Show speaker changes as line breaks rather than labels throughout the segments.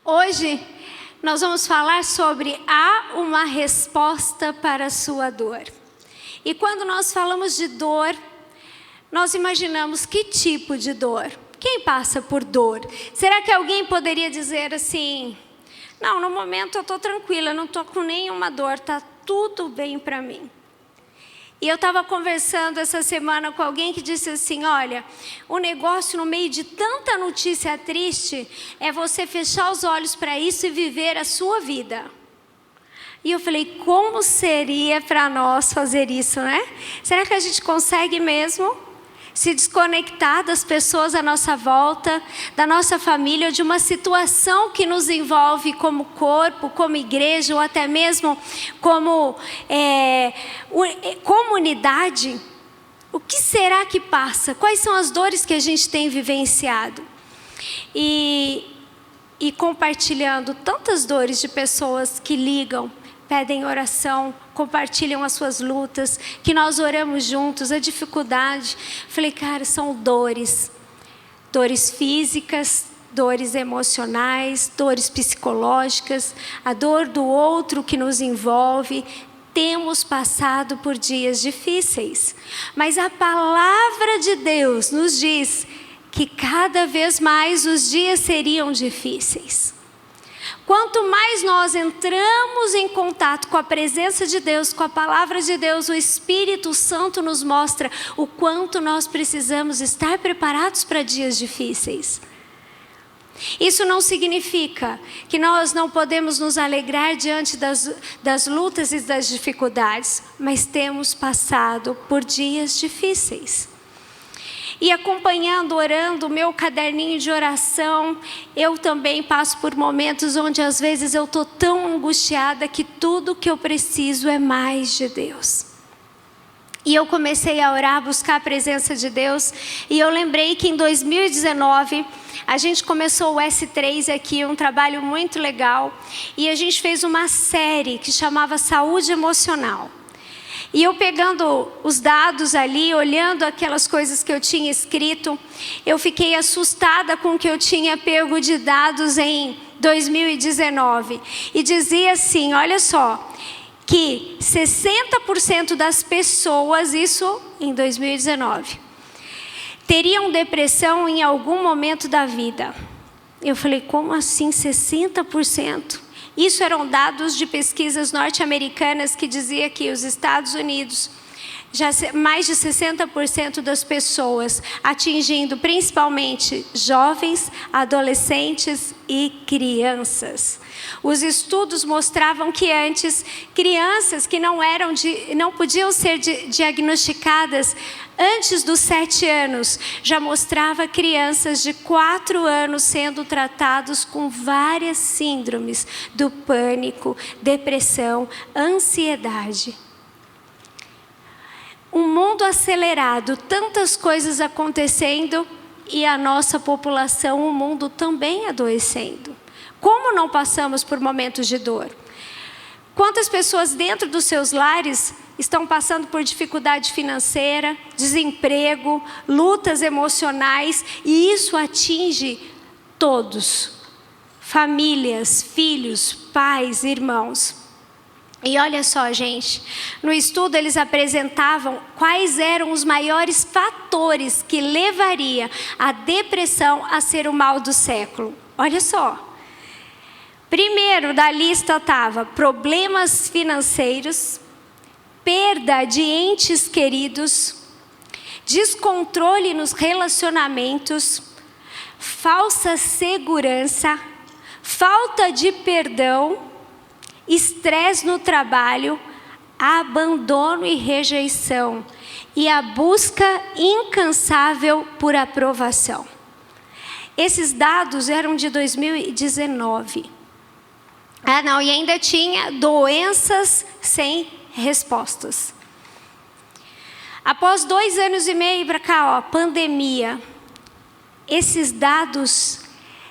Hoje nós vamos falar sobre há uma resposta para a sua dor. E quando nós falamos de dor, nós imaginamos que tipo de dor? Quem passa por dor? Será que alguém poderia dizer assim: não, no momento eu estou tranquila, não estou com nenhuma dor, está tudo bem para mim? E eu estava conversando essa semana com alguém que disse assim: olha, o negócio no meio de tanta notícia triste é você fechar os olhos para isso e viver a sua vida. E eu falei: como seria para nós fazer isso, né? Será que a gente consegue mesmo se desconectar das pessoas à nossa volta, da nossa família, de uma situação que nos envolve como corpo, como igreja, ou até mesmo como comunidade? O que será que passa? Quais são as dores que a gente tem vivenciado? E compartilhando tantas dores de pessoas que ligam, pedem oração, compartilham as suas lutas, que nós oramos juntos, a dificuldade. Falei, cara, são dores físicas, dores emocionais, dores psicológicas, a dor do outro que nos envolve. Temos passado por dias difíceis, mas a palavra de Deus nos diz que cada vez mais os dias seriam difíceis. Quanto mais nós entramos em contato com a presença de Deus, com a palavra de Deus, o Espírito Santo nos mostra o quanto nós precisamos estar preparados para dias difíceis. Isso não significa que nós não podemos nos alegrar diante das lutas e das dificuldades, mas temos passado por dias difíceis. E acompanhando, orando o meu caderninho de oração, eu também passo por momentos onde às vezes eu estou tão angustiada que tudo que eu preciso é mais de Deus. E eu comecei a orar, buscar a presença de Deus. E eu lembrei que em 2019, a gente começou o S3 aqui, um trabalho muito legal. E a gente fez uma série que chamava Saúde Emocional. E eu pegando os dados ali, olhando aquelas coisas que eu tinha escrito, eu fiquei assustada com o que eu tinha pego de dados em 2019. E dizia assim, olha só, que 60% das pessoas, isso em 2019, teriam depressão em algum momento da vida. Eu falei, como assim 60%? Isso eram dados de pesquisas norte-americanas que dizia que os Estados Unidos, já mais de 60% das pessoas, atingindo principalmente jovens, adolescentes e crianças. Os estudos mostravam que antes, crianças que não podiam ser diagnosticadas antes dos 7 anos, já mostrava crianças de 4 anos sendo tratados com várias síndromes do pânico, depressão, ansiedade. Um mundo acelerado, tantas coisas acontecendo e a nossa população, o mundo também adoecendo. Como não passamos por momentos de dor? Quantas pessoas dentro dos seus lares estão passando por dificuldade financeira, desemprego, lutas emocionais, e isso atinge todos, famílias, filhos, pais, irmãos. E olha só, gente, no estudo eles apresentavam quais eram os maiores fatores que levaria a depressão a ser o mal do século. Olha só. Primeiro da lista estava problemas financeiros, perda de entes queridos, descontrole nos relacionamentos, falsa segurança, falta de perdão, estresse no trabalho, abandono e rejeição, e a busca incansável por aprovação. Esses dados eram de 2019. E ainda tinha doenças sem respostas. Após 2 anos e meio para cá, pandemia, esses dados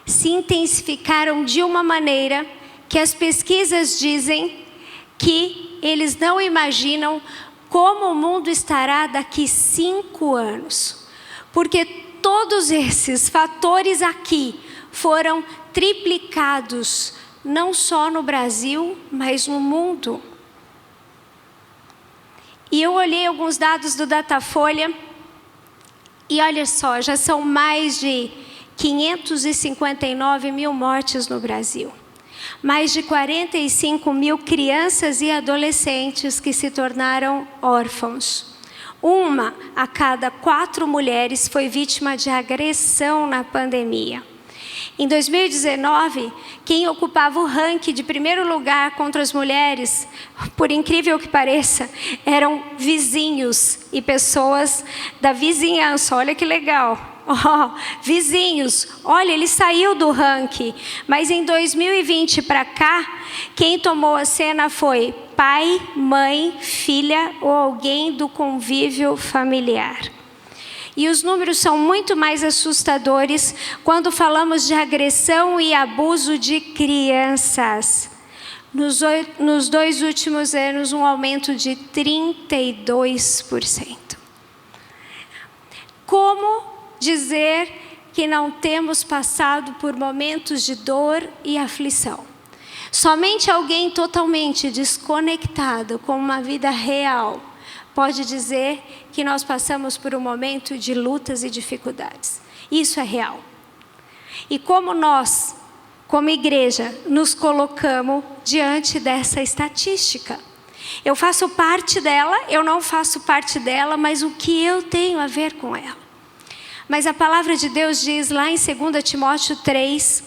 se intensificaram de uma maneira que as pesquisas dizem que eles não imaginam como o mundo estará daqui 5 anos. Porque todos esses fatores aqui foram triplicados, não só no Brasil, mas no mundo. E eu olhei alguns dados do Datafolha, e olha só, já são mais de 559 mil mortes no Brasil. Mais de 45 mil crianças e adolescentes que se tornaram órfãos. 1 a cada 4 mulheres foi vítima de agressão na pandemia. Em 2019, quem ocupava o ranking de primeiro lugar contra as mulheres, por incrível que pareça, eram vizinhos e pessoas da vizinhança. Olha que legal. Vizinhos, olha, ele saiu do ranking. Mas em 2020 para cá, quem tomou a cena foi pai, mãe, filha ou alguém do convívio familiar. E os números são muito mais assustadores quando falamos de agressão e abuso de crianças. Nos 2 últimos anos, um aumento de 32%. Como dizer que não temos passado por momentos de dor e aflição? Somente alguém totalmente desconectado com uma vida real pode dizer que nós passamos por um momento de lutas e dificuldades. Isso é real. E como nós, como igreja, nos colocamos diante dessa estatística? Eu faço parte dela, eu não faço parte dela, mas o que eu tenho a ver com ela? Mas a palavra de Deus diz lá em 2 Timóteo 3,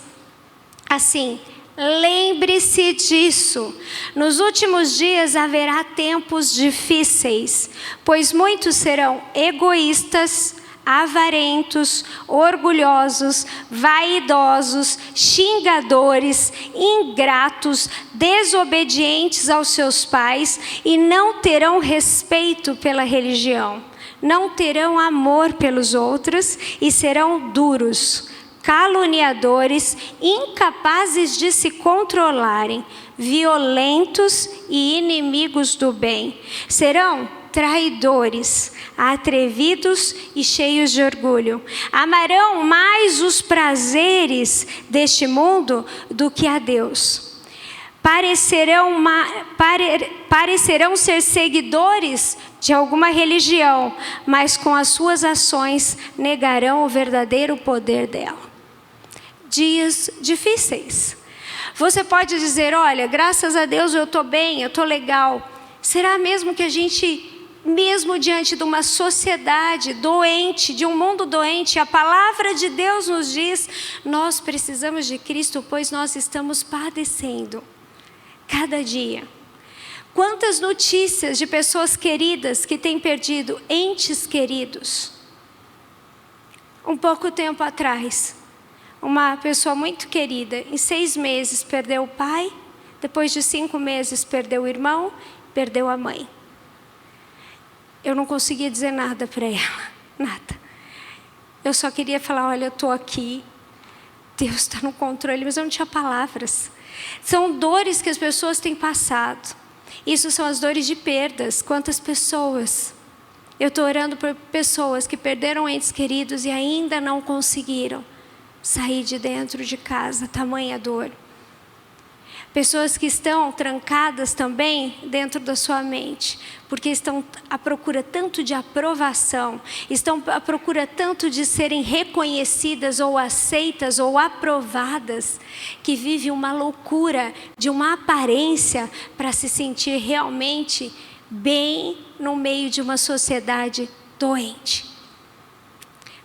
assim: lembre-se disso, nos últimos dias haverá tempos difíceis, pois muitos serão egoístas, avarentos, orgulhosos, vaidosos, xingadores, ingratos, desobedientes aos seus pais e não terão respeito pela religião, não terão amor pelos outros e serão duros, caluniadores, incapazes de se controlarem, violentos e inimigos do bem. Serão traidores, atrevidos e cheios de orgulho. Amarão mais os prazeres deste mundo do que a Deus. Parecerão ser seguidores de alguma religião, mas com as suas ações negarão o verdadeiro poder dela. Dias difíceis. Você pode dizer: olha, graças a Deus eu estou bem, eu estou legal. Será mesmo que a gente, mesmo diante de uma sociedade doente, de um mundo doente, a palavra de Deus nos diz, nós precisamos de Cristo, pois nós estamos padecendo cada dia. Quantas notícias de pessoas queridas que têm perdido entes queridos. Um pouco tempo atrás, uma pessoa muito querida, em 6 meses perdeu o pai, depois de 5 meses perdeu o irmão, perdeu a mãe. Eu não conseguia dizer nada para ela, nada. Eu só queria falar: olha, eu estou aqui, Deus está no controle, mas eu não tinha palavras. São dores que as pessoas têm passado. Isso são as dores de perdas. Quantas pessoas? Eu estou orando por pessoas que perderam entes queridos e ainda não conseguiram sair de dentro de casa, tamanha dor. Pessoas que estão trancadas também dentro da sua mente, porque estão à procura tanto de aprovação, estão à procura tanto de serem reconhecidas ou aceitas ou aprovadas, que vive uma loucura de uma aparência para se sentir realmente bem no meio de uma sociedade doente.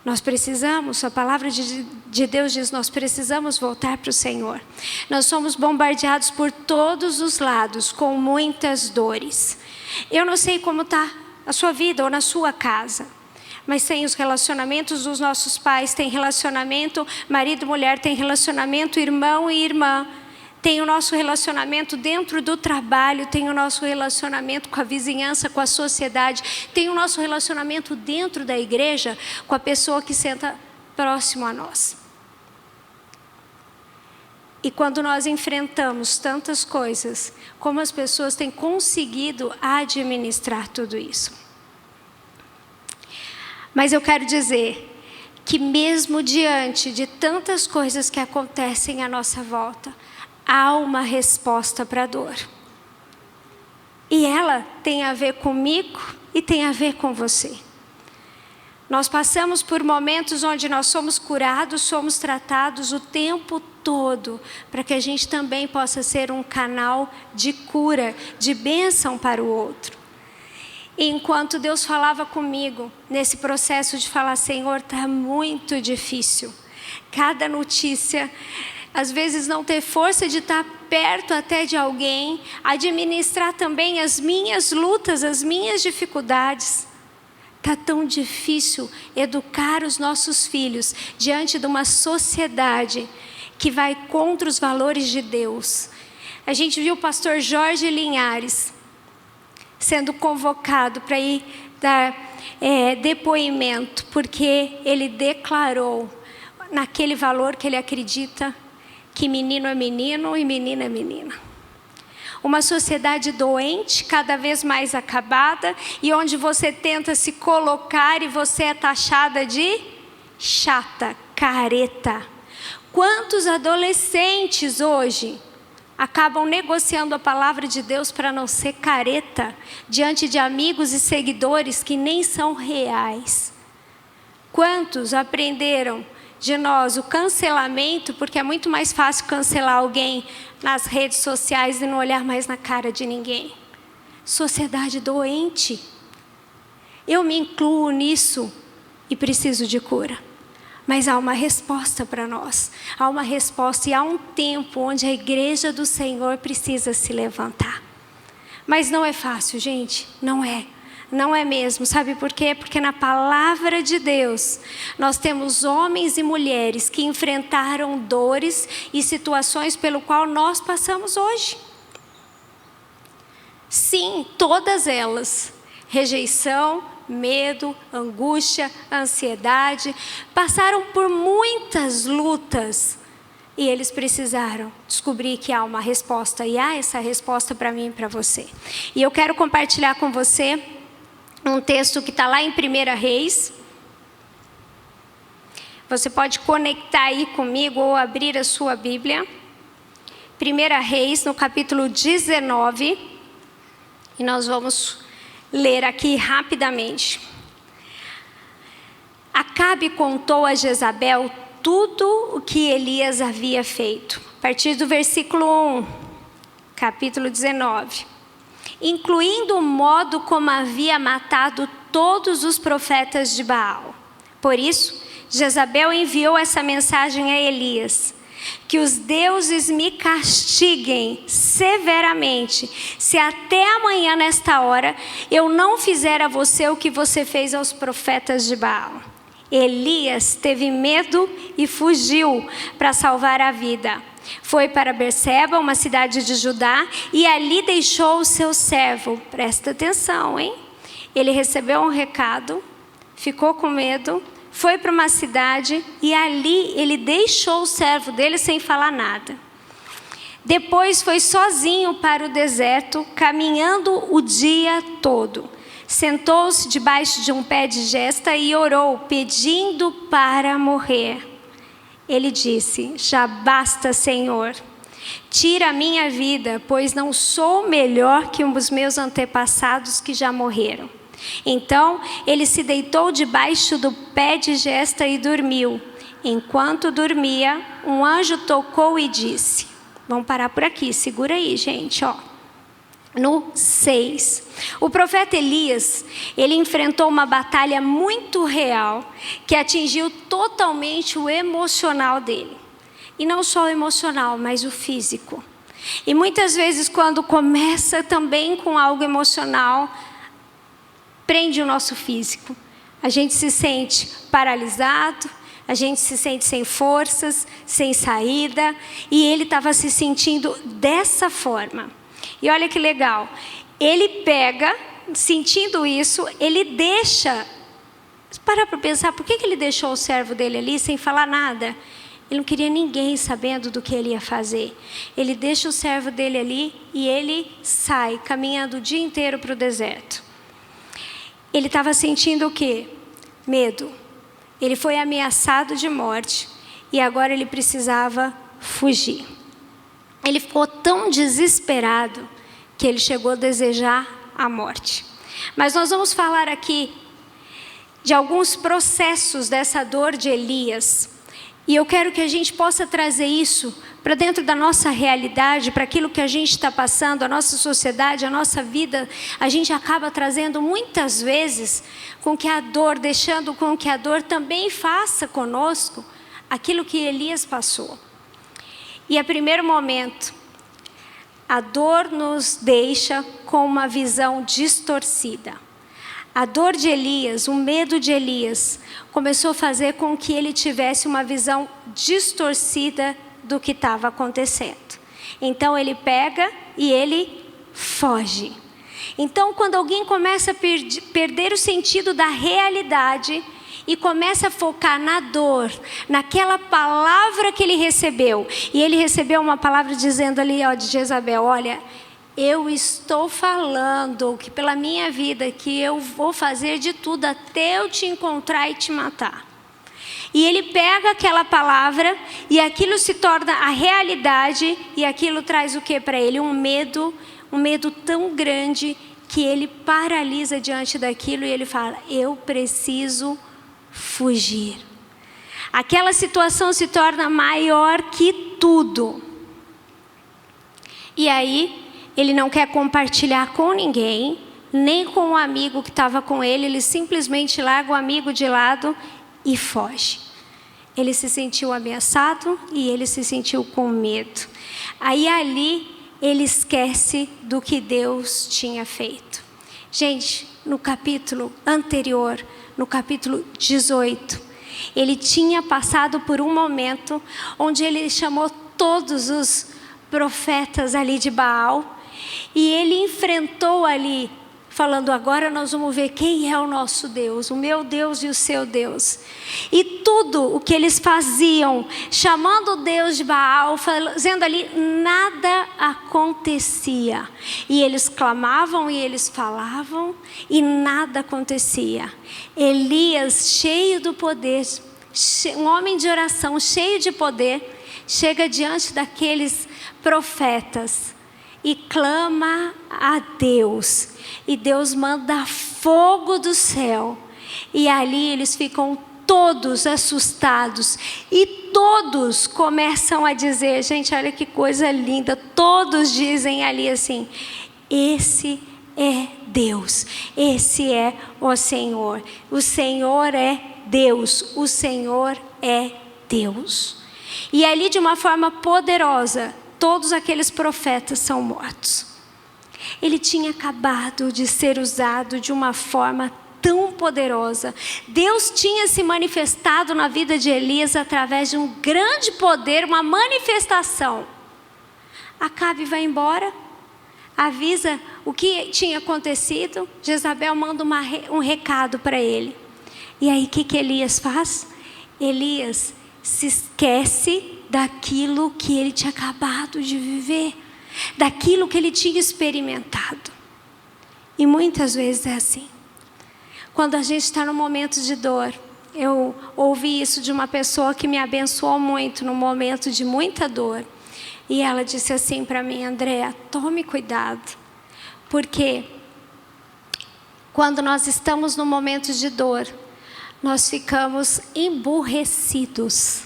Nós precisamos, a palavra de Deus diz, nós precisamos voltar para o Senhor. Nós somos bombardeados por todos os lados, com muitas dores. Eu não sei como está a sua vida ou na sua casa, mas tem os relacionamentos dos nossos pais, tem relacionamento marido e mulher, tem relacionamento irmão e irmã. Tem o nosso relacionamento dentro do trabalho, tem o nosso relacionamento com a vizinhança, com a sociedade, tem o nosso relacionamento dentro da igreja com a pessoa que senta próximo a nós. E quando nós enfrentamos tantas coisas, como as pessoas têm conseguido administrar tudo isso? Mas eu quero dizer que mesmo diante de tantas coisas que acontecem à nossa volta, há uma resposta para a dor. E ela tem a ver comigo e tem a ver com você. Nós passamos por momentos onde nós somos curados, somos tratados o tempo todo, para que a gente também possa ser um canal de cura, de bênção para o outro. E enquanto Deus falava comigo, nesse processo de falar, Senhor, está muito difícil. Cada notícia, às vezes não ter força de estar perto até de alguém, administrar também as minhas lutas, as minhas dificuldades. Está tão difícil educar os nossos filhos diante de uma sociedade que vai contra os valores de Deus. A gente viu o pastor Jorge Linhares sendo convocado para ir dar depoimento, porque ele declarou naquele valor que ele acredita, que menino é menino e menina é menina. Uma sociedade doente, cada vez mais acabada, e onde você tenta se colocar e você é taxada de chata, careta. Quantos adolescentes hoje acabam negociando a palavra de Deus para não ser careta diante de amigos e seguidores que nem são reais? Quantos aprenderam de nós o cancelamento, porque é muito mais fácil cancelar alguém nas redes sociais e não olhar mais na cara de ninguém? Sociedade doente. Eu me incluo nisso e preciso de cura. Mas há uma resposta para nós. Há uma resposta e há um tempo onde a igreja do Senhor precisa se levantar. Mas não é fácil, gente. Não é. Não é mesmo. Sabe por quê? Porque na palavra de Deus, nós temos homens e mulheres que enfrentaram dores e situações pelo qual nós passamos hoje. Sim, todas elas. Rejeição, medo, angústia, ansiedade, passaram por muitas lutas e eles precisaram descobrir que há uma resposta, e há essa resposta para mim e para você. E eu quero compartilhar com você um texto que está lá em 1 Reis. Você pode conectar aí comigo ou abrir a sua Bíblia. 1 Reis, no capítulo 19, e nós vamos ler aqui rapidamente. Acabe contou a Jezabel tudo o que Elias havia feito. A partir do versículo 1, capítulo 19. Incluindo o modo como havia matado todos os profetas de Baal. Por isso, Jezabel enviou essa mensagem a Elias: que os deuses me castiguem severamente, se até amanhã nesta hora eu não fizer a você o que você fez aos profetas de Baal. Elias teve medo e fugiu para salvar a vida. Foi para Berseba, uma cidade de Judá, e ali deixou o seu servo. Presta atenção, hein? Ele recebeu um recado, ficou com medo, foi para uma cidade e ali ele deixou o servo dele sem falar nada. Depois foi sozinho para o deserto, caminhando o dia todo. Sentou-se debaixo de um pé de gesta e orou, pedindo para morrer. Ele disse: já basta, Senhor. Tira a minha vida, pois não sou melhor que os meus antepassados que já morreram. Então ele se deitou debaixo do pé de gesta e dormiu. Enquanto dormia, um anjo tocou e disse... Vamos parar por aqui, segura aí, gente, ó. No 6. O profeta Elias, ele enfrentou uma batalha muito real, que atingiu totalmente o emocional dele. E não só o emocional, mas o físico. E muitas vezes, quando começa também com algo emocional, prende o nosso físico. A gente se sente paralisado, a gente se sente sem forças, sem saída. E ele estava se sentindo dessa forma. E olha que legal. Ele pega, sentindo isso, ele deixa... Para pensar, por que ele deixou o servo dele ali sem falar nada? Ele não queria ninguém sabendo do que ele ia fazer. Ele deixa o servo dele ali e ele sai, caminhando o dia inteiro para o deserto. Ele estava sentindo o quê? Medo. Ele foi ameaçado de morte e agora ele precisava fugir. Ele ficou tão desesperado que ele chegou a desejar a morte. Mas nós vamos falar aqui de alguns processos dessa dor de Elias. E eu quero que a gente possa trazer isso para dentro da nossa realidade, para aquilo que a gente está passando, a nossa sociedade, a nossa vida. A gente acaba trazendo muitas vezes com que a dor, deixando com que a dor também faça conosco aquilo que Elias passou. E a primeiro momento, a dor nos deixa com uma visão distorcida. A dor de Elias, o medo de Elias, começou a fazer com que ele tivesse uma visão distorcida do que estava acontecendo. Então ele pega e ele foge. Então quando alguém começa a perder o sentido da realidade e começa a focar na dor, naquela palavra que ele recebeu, e ele recebeu uma palavra dizendo ali, ó, de Jezabel, olha, eu estou falando que pela minha vida que eu vou fazer de tudo até eu te encontrar e te matar. E ele pega aquela palavra e aquilo se torna a realidade e aquilo traz o que para ele? Um medo tão grande que ele paralisa diante daquilo e ele fala, eu preciso fugir. Aquela situação se torna maior que tudo. E aí ele não quer compartilhar com ninguém, nem com o amigo que estava com ele. Ele simplesmente larga o amigo de lado e foge. Ele se sentiu ameaçado e ele se sentiu com medo. Aí ali ele esquece do que Deus tinha feito. Gente, no capítulo anterior, no capítulo 18, ele tinha passado por um momento onde ele chamou todos os profetas ali de Baal. E ele enfrentou ali, falando, agora nós vamos ver quem é o nosso Deus, o meu Deus e o seu Deus. E tudo o que eles faziam, chamando o Deus de Baal, fazendo ali, nada acontecia. E eles clamavam e eles falavam e nada acontecia. Elias, cheio do poder, um homem de oração, cheio de poder, chega diante daqueles profetas e clama a Deus. E Deus manda fogo do céu. E ali eles ficam todos assustados. E todos começam a dizer, gente, olha que coisa linda. Todos dizem ali assim, esse é Deus. Esse é o Senhor. O Senhor é Deus. O Senhor é Deus. E ali de uma forma poderosa, todos aqueles profetas são mortos. Ele tinha acabado de ser usado de uma forma tão poderosa. Deus tinha se manifestado na vida de Elias através de um grande poder, uma manifestação. Acabe vai embora, avisa o que tinha acontecido. Jezabel manda um recado para ele. E aí o que Elias faz? Elias se esquece daquilo que ele tinha acabado de viver, daquilo que ele tinha experimentado. E muitas vezes é assim. Quando a gente está no momento de dor, eu ouvi isso de uma pessoa que me abençoou muito no momento de muita dor. E ela disse assim para mim, Andréa, tome cuidado, porque quando nós estamos no momento de dor, nós ficamos emburrecidos.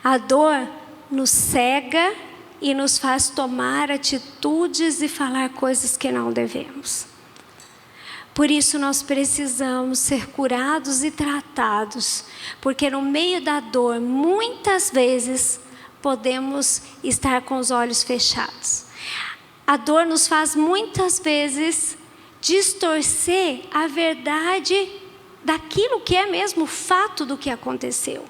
A dor nos cega e nos faz tomar atitudes e falar coisas que não devemos. Por isso nós precisamos ser curados e tratados, porque no meio da dor, muitas vezes, podemos estar com os olhos fechados. A dor nos faz muitas vezes distorcer a verdade daquilo que é mesmo o fato do que aconteceu.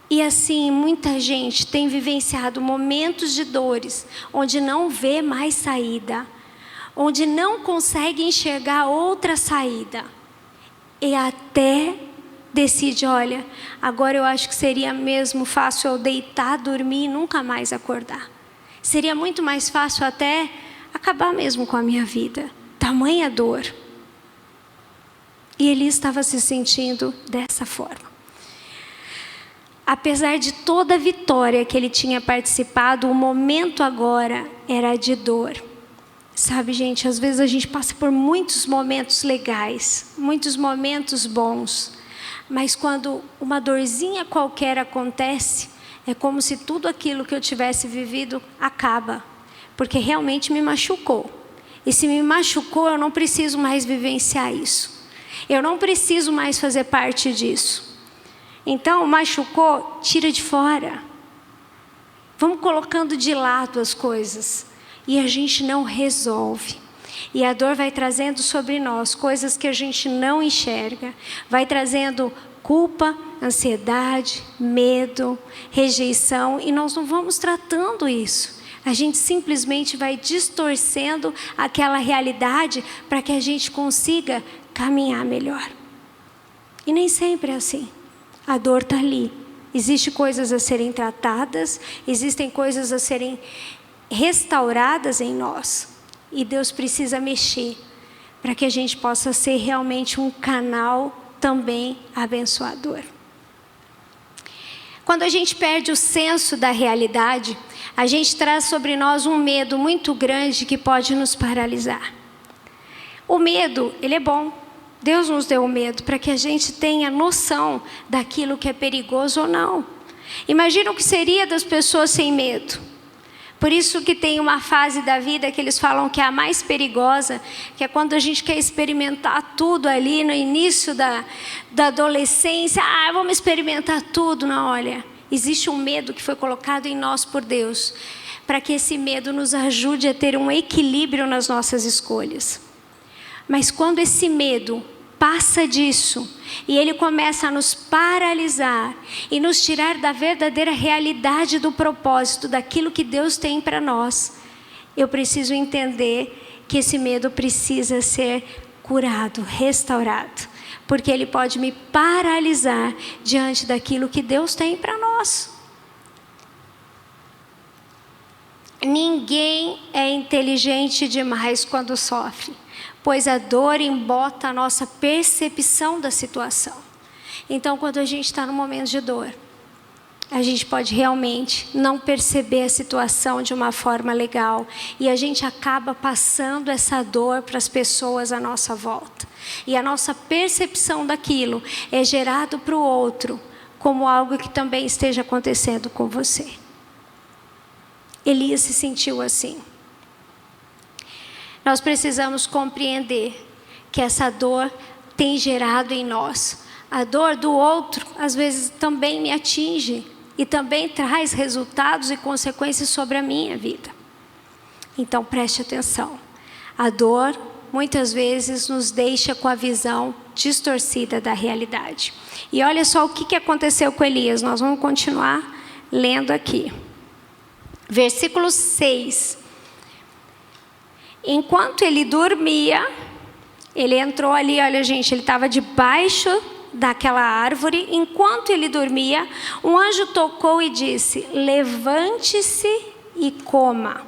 E assim, muita gente tem vivenciado momentos de dores, onde não vê mais saída, onde não consegue enxergar outra saída. E até decide, olha, agora eu acho que seria mesmo fácil eu deitar, dormir e nunca mais acordar. Seria muito mais fácil até acabar mesmo com a minha vida. Tamanha dor. E Elias estava se sentindo dessa forma. Apesar de toda a vitória que ele tinha participado, o momento agora era de dor. Sabe, gente, às vezes a gente passa por muitos momentos legais, muitos momentos bons, mas quando uma dorzinha qualquer acontece, é como se tudo aquilo que eu tivesse vivido acaba, porque realmente me machucou. E se me machucou, eu não preciso mais vivenciar isso. Eu não preciso mais fazer parte disso. Então, machucou, tira de fora. Vamos colocando de lado as coisas. E a gente não resolve. E a dor vai trazendo sobre nós coisas que a gente não enxerga. Vai trazendo culpa, ansiedade, medo, rejeição. E nós não vamos tratando isso. A gente simplesmente vai distorcendo aquela realidade para que a gente consiga caminhar melhor. E nem sempre é assim. A dor está ali. Existem coisas a serem tratadas, existem coisas a serem restauradas em nós. E Deus precisa mexer para que a gente possa ser realmente um canal também abençoador. Quando a gente perde o senso da realidade, a gente traz sobre nós um medo muito grande que pode nos paralisar. O medo, ele é bom. Deus nos deu o medo para que a gente tenha noção daquilo que é perigoso ou não. Imagina o que seria das pessoas sem medo. Por isso que tem uma fase da vida que eles falam que é a mais perigosa, que é quando a gente quer experimentar tudo ali no início da adolescência. Vamos experimentar tudo. Não, olha, existe um medo que foi colocado em nós por Deus, para que esse medo nos ajude a ter um equilíbrio nas nossas escolhas. Mas quando esse medo passa disso e ele começa a nos paralisar e nos tirar da verdadeira realidade do propósito, daquilo que Deus tem para nós, eu preciso entender que esse medo precisa ser curado, restaurado, porque ele pode me paralisar diante daquilo que Deus tem para nós. Ninguém é inteligente demais quando sofre, pois a dor embota a nossa percepção da situação. Então, quando a gente está no momento de dor, a gente pode realmente não perceber a situação de uma forma legal, e a gente acaba passando essa dor para as pessoas à nossa volta. E a nossa percepção daquilo é gerado para o outro como algo que também esteja acontecendo com você. Elias se sentiu assim. Nós precisamos compreender que essa dor tem gerado em nós. A dor do outro, às vezes, também me atinge e também traz resultados e consequências sobre a minha vida. Então, preste atenção. A dor, muitas vezes, nos deixa com a visão distorcida da realidade. E olha só o que aconteceu com Elias. Nós vamos continuar lendo aqui. Versículo 6. Enquanto ele dormia, ele entrou ali, olha gente, ele estava debaixo daquela árvore. Enquanto ele dormia, um anjo tocou e disse: levante-se e coma.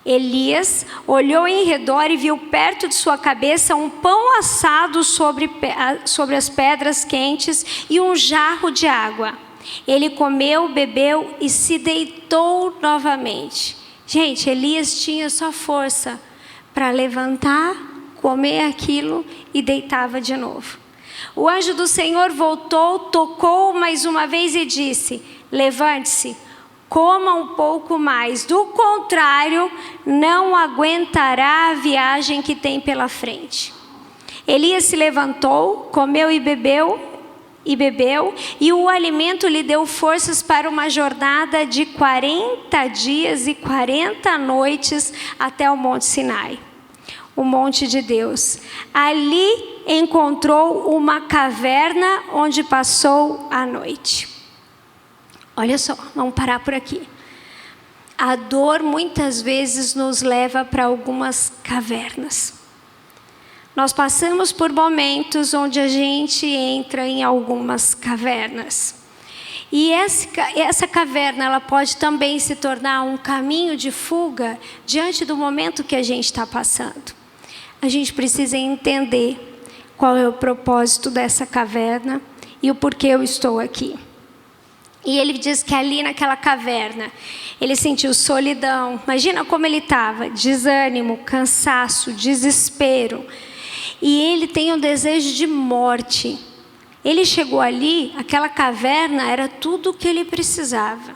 Elias olhou em redor e viu perto de sua cabeça um pão assado sobre as pedras quentes e um jarro de água. Ele comeu, bebeu e se deitou novamente. Gente, Elias tinha só força para levantar, comer aquilo e deitava de novo. O anjo do Senhor voltou, tocou mais uma vez e disse: levante-se, coma um pouco mais. Do contrário, não aguentará a viagem que tem pela frente. Elias se levantou, comeu e bebeu, e o alimento lhe deu forças para uma jornada de 40 dias e 40 noites até o Monte Sinai, o monte de Deus. Ali encontrou uma caverna onde passou a noite. Olha só, vamos parar por aqui. A dor muitas vezes nos leva para algumas cavernas. Nós passamos por momentos onde a gente entra em algumas cavernas. E essa caverna, ela pode também se tornar um caminho de fuga diante do momento que a gente está passando. A gente precisa entender qual é o propósito dessa caverna e o porquê eu estou aqui. E ele diz que ali naquela caverna, ele sentiu solidão. Imagina como ele estava: desânimo, cansaço, desespero. E ele tem um desejo de morte. Ele chegou ali, aquela caverna era tudo o que ele precisava.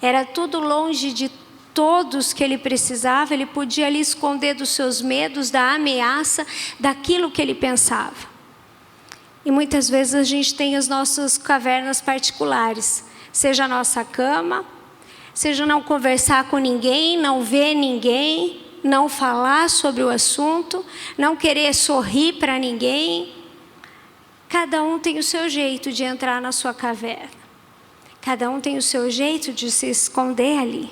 Era tudo longe de todos que ele precisava. Ele podia ali esconder dos seus medos, da ameaça, daquilo que ele pensava. E muitas vezes a gente tem as nossas cavernas particulares. Seja a nossa cama, seja não conversar com ninguém, não ver ninguém, não falar sobre o assunto, não querer sorrir para ninguém. Cada um tem o seu jeito de entrar na sua caverna. Cada um tem o seu jeito de se esconder ali.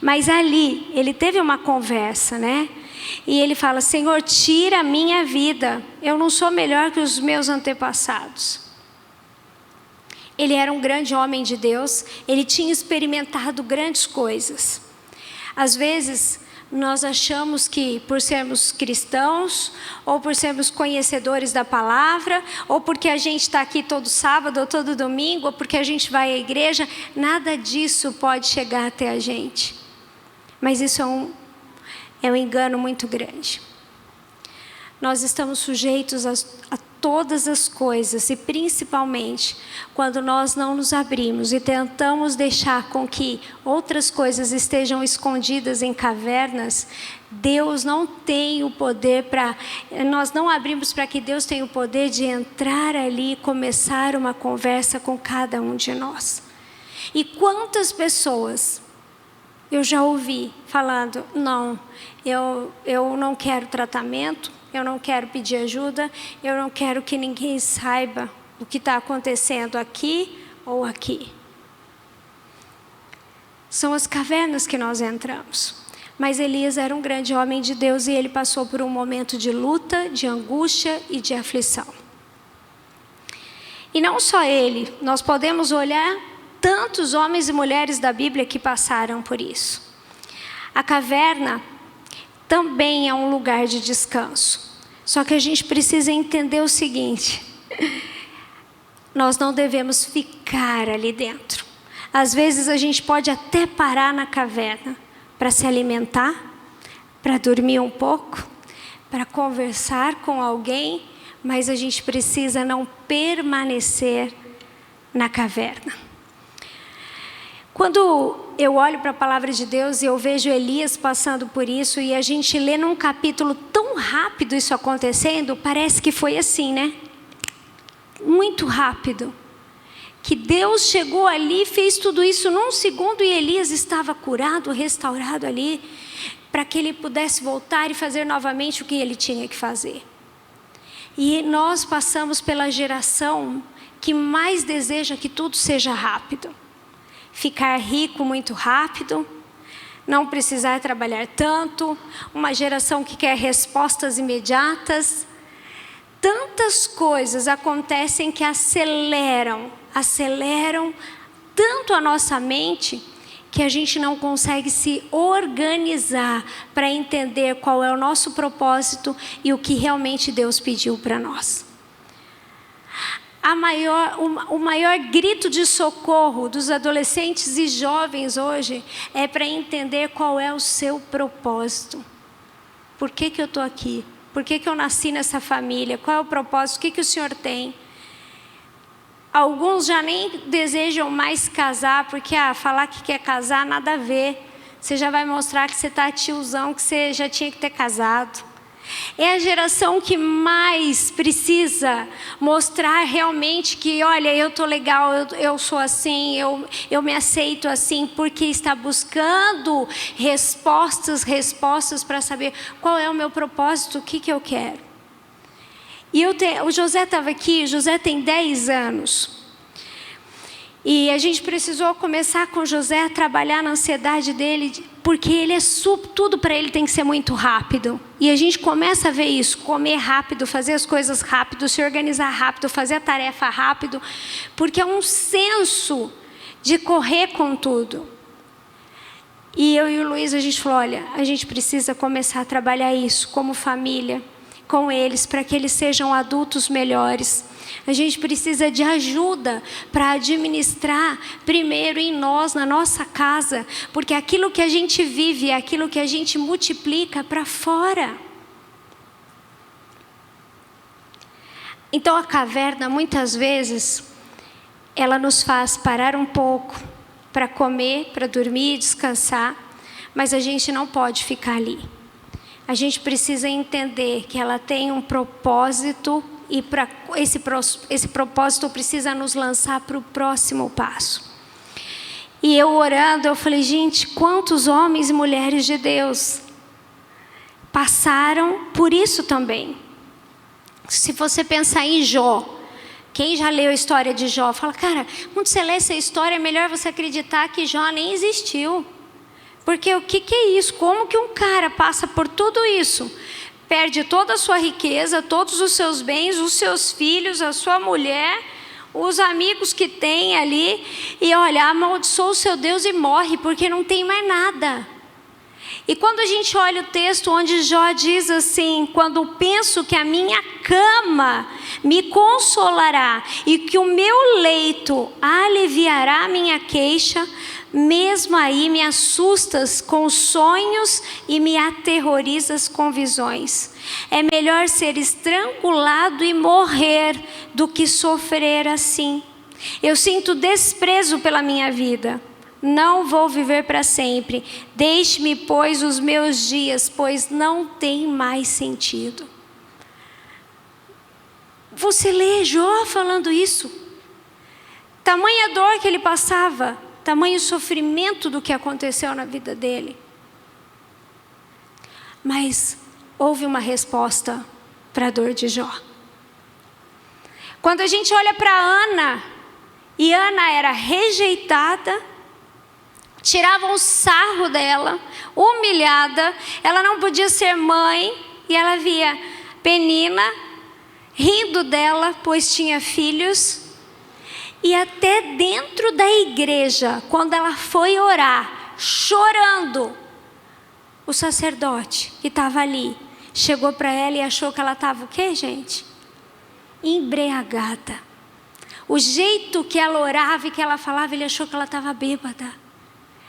Mas ali, ele teve uma conversa, né? E ele fala: Senhor, tira a minha vida. Eu não sou melhor que os meus antepassados. Ele era um grande homem de Deus. Ele tinha experimentado grandes coisas. Às vezes, nós achamos que por sermos cristãos, ou por sermos conhecedores da palavra, ou porque a gente está aqui todo sábado ou todo domingo, ou porque a gente vai à igreja, nada disso pode chegar até a gente. Mas isso é um engano muito grande. Nós estamos sujeitos a todas as coisas, e principalmente quando nós não nos abrimos e tentamos deixar com que outras coisas estejam escondidas em cavernas, Deus não tem o poder nós não abrimos para que Deus tenha o poder de entrar ali e começar uma conversa com cada um de nós. E quantas pessoas eu já ouvi falando: não, eu não quero tratamento, eu não quero pedir ajuda, eu não quero que ninguém saiba o que está acontecendo aqui ou aqui. São as cavernas que nós entramos. Mas Elias era um grande homem de Deus e ele passou por um momento de luta, de angústia e de aflição. E não só ele, nós podemos olhar tantos homens e mulheres da Bíblia que passaram por isso. A caverna também é um lugar de descanso. Só que a gente precisa entender o seguinte: nós não devemos ficar ali dentro. Às vezes a gente pode até parar na caverna para se alimentar, para dormir um pouco, para conversar com alguém, mas a gente precisa não permanecer na caverna. Quando eu olho para a palavra de Deus e eu vejo Elias passando por isso, e a gente lê num capítulo tão rápido isso acontecendo, parece que foi assim, né? Muito rápido. Que Deus chegou ali, fez tudo isso num segundo, e Elias estava curado, restaurado ali, para que ele pudesse voltar e fazer novamente o que ele tinha que fazer. E nós passamos pela geração que mais deseja que tudo seja rápido. Ficar rico muito rápido, não precisar trabalhar tanto, uma geração que quer respostas imediatas. Tantas coisas acontecem que aceleram tanto a nossa mente, que a gente não consegue se organizar para entender qual é o nosso propósito e o que realmente Deus pediu para nós. O maior grito de socorro dos adolescentes e jovens hoje é para entender qual é o seu propósito. Por que eu estou aqui? Por que eu nasci nessa família? Qual é o propósito? O que o Senhor tem? Alguns já nem desejam mais casar, porque falar que quer casar, nada a ver. Você já vai mostrar que você está tiozão, que você já tinha que ter casado. É a geração que mais precisa mostrar realmente que, olha, eu estou legal, eu sou assim, eu me aceito assim, porque está buscando respostas para saber qual é o meu propósito, o que eu quero. E o José estava aqui, José tem 10 anos. E a gente precisou começar com José a trabalhar na ansiedade dele, porque ele tudo para ele tem que ser muito rápido. E a gente começa a ver isso, comer rápido, fazer as coisas rápido, se organizar rápido, fazer a tarefa rápido, porque é um senso de correr com tudo. E eu e o Luiz, a gente falou, olha, a gente precisa começar a trabalhar isso como família, com eles, para que eles sejam adultos melhores. A gente precisa de ajuda para administrar primeiro em nós, na nossa casa, porque aquilo que a gente vive é aquilo que a gente multiplica para fora. Então a caverna, muitas vezes, ela nos faz parar um pouco para comer, para dormir, descansar, mas a gente não pode ficar ali. A gente precisa entender que ela tem um propósito e para esse propósito precisa nos lançar para o próximo passo. E eu orando, eu falei, gente, quantos homens e mulheres de Deus passaram por isso também. Se você pensar em Jó, quem já leu a história de Jó, fala, cara, quando você lê essa história, é melhor você acreditar que Jó nem existiu. Porque o que é isso? Como que um cara passa por tudo isso? Perde toda a sua riqueza, todos os seus bens, os seus filhos, a sua mulher, os amigos que tem ali, e olha, amaldiçoa o seu Deus e morre, porque não tem mais nada. E quando a gente olha o texto onde Jó diz assim, quando penso que a minha cama me consolará e que o meu leito aliviará a minha queixa, mesmo aí me assustas com sonhos e me aterrorizas com visões. É melhor ser estrangulado e morrer do que sofrer assim. Eu sinto desprezo pela minha vida. Não vou viver para sempre. Deixe-me, pois, os meus dias, pois não tem mais sentido. Você lê Jó falando isso. Tamanha dor que ele passava, tamanho sofrimento do que aconteceu na vida dele. Mas houve uma resposta para a dor de Jó. Quando a gente olha para Ana, e Ana era rejeitada, tiravam sarro dela, humilhada, ela não podia ser mãe, e ela via Penina rindo dela, pois tinha filhos. E até dentro da igreja, quando ela foi orar, chorando, o sacerdote que estava ali, chegou para ela e achou que ela estava o quê, gente? Embriagada. O jeito que ela orava e que ela falava, ele achou que ela estava bêbada.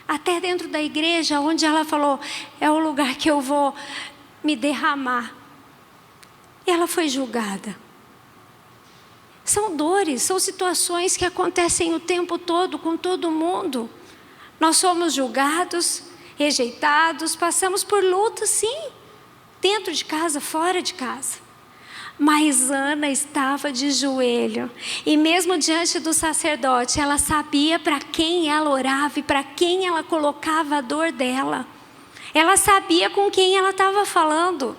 Até dentro da igreja, onde ela falou, é o lugar que eu vou me derramar. E ela foi julgada. São dores, são situações que acontecem o tempo todo com todo mundo. Nós somos julgados, rejeitados, passamos por lutas, sim. Dentro de casa, fora de casa. Mas Ana estava de joelho. E mesmo diante do sacerdote, ela sabia para quem ela orava e para quem ela colocava a dor dela. Ela sabia com quem ela estava falando.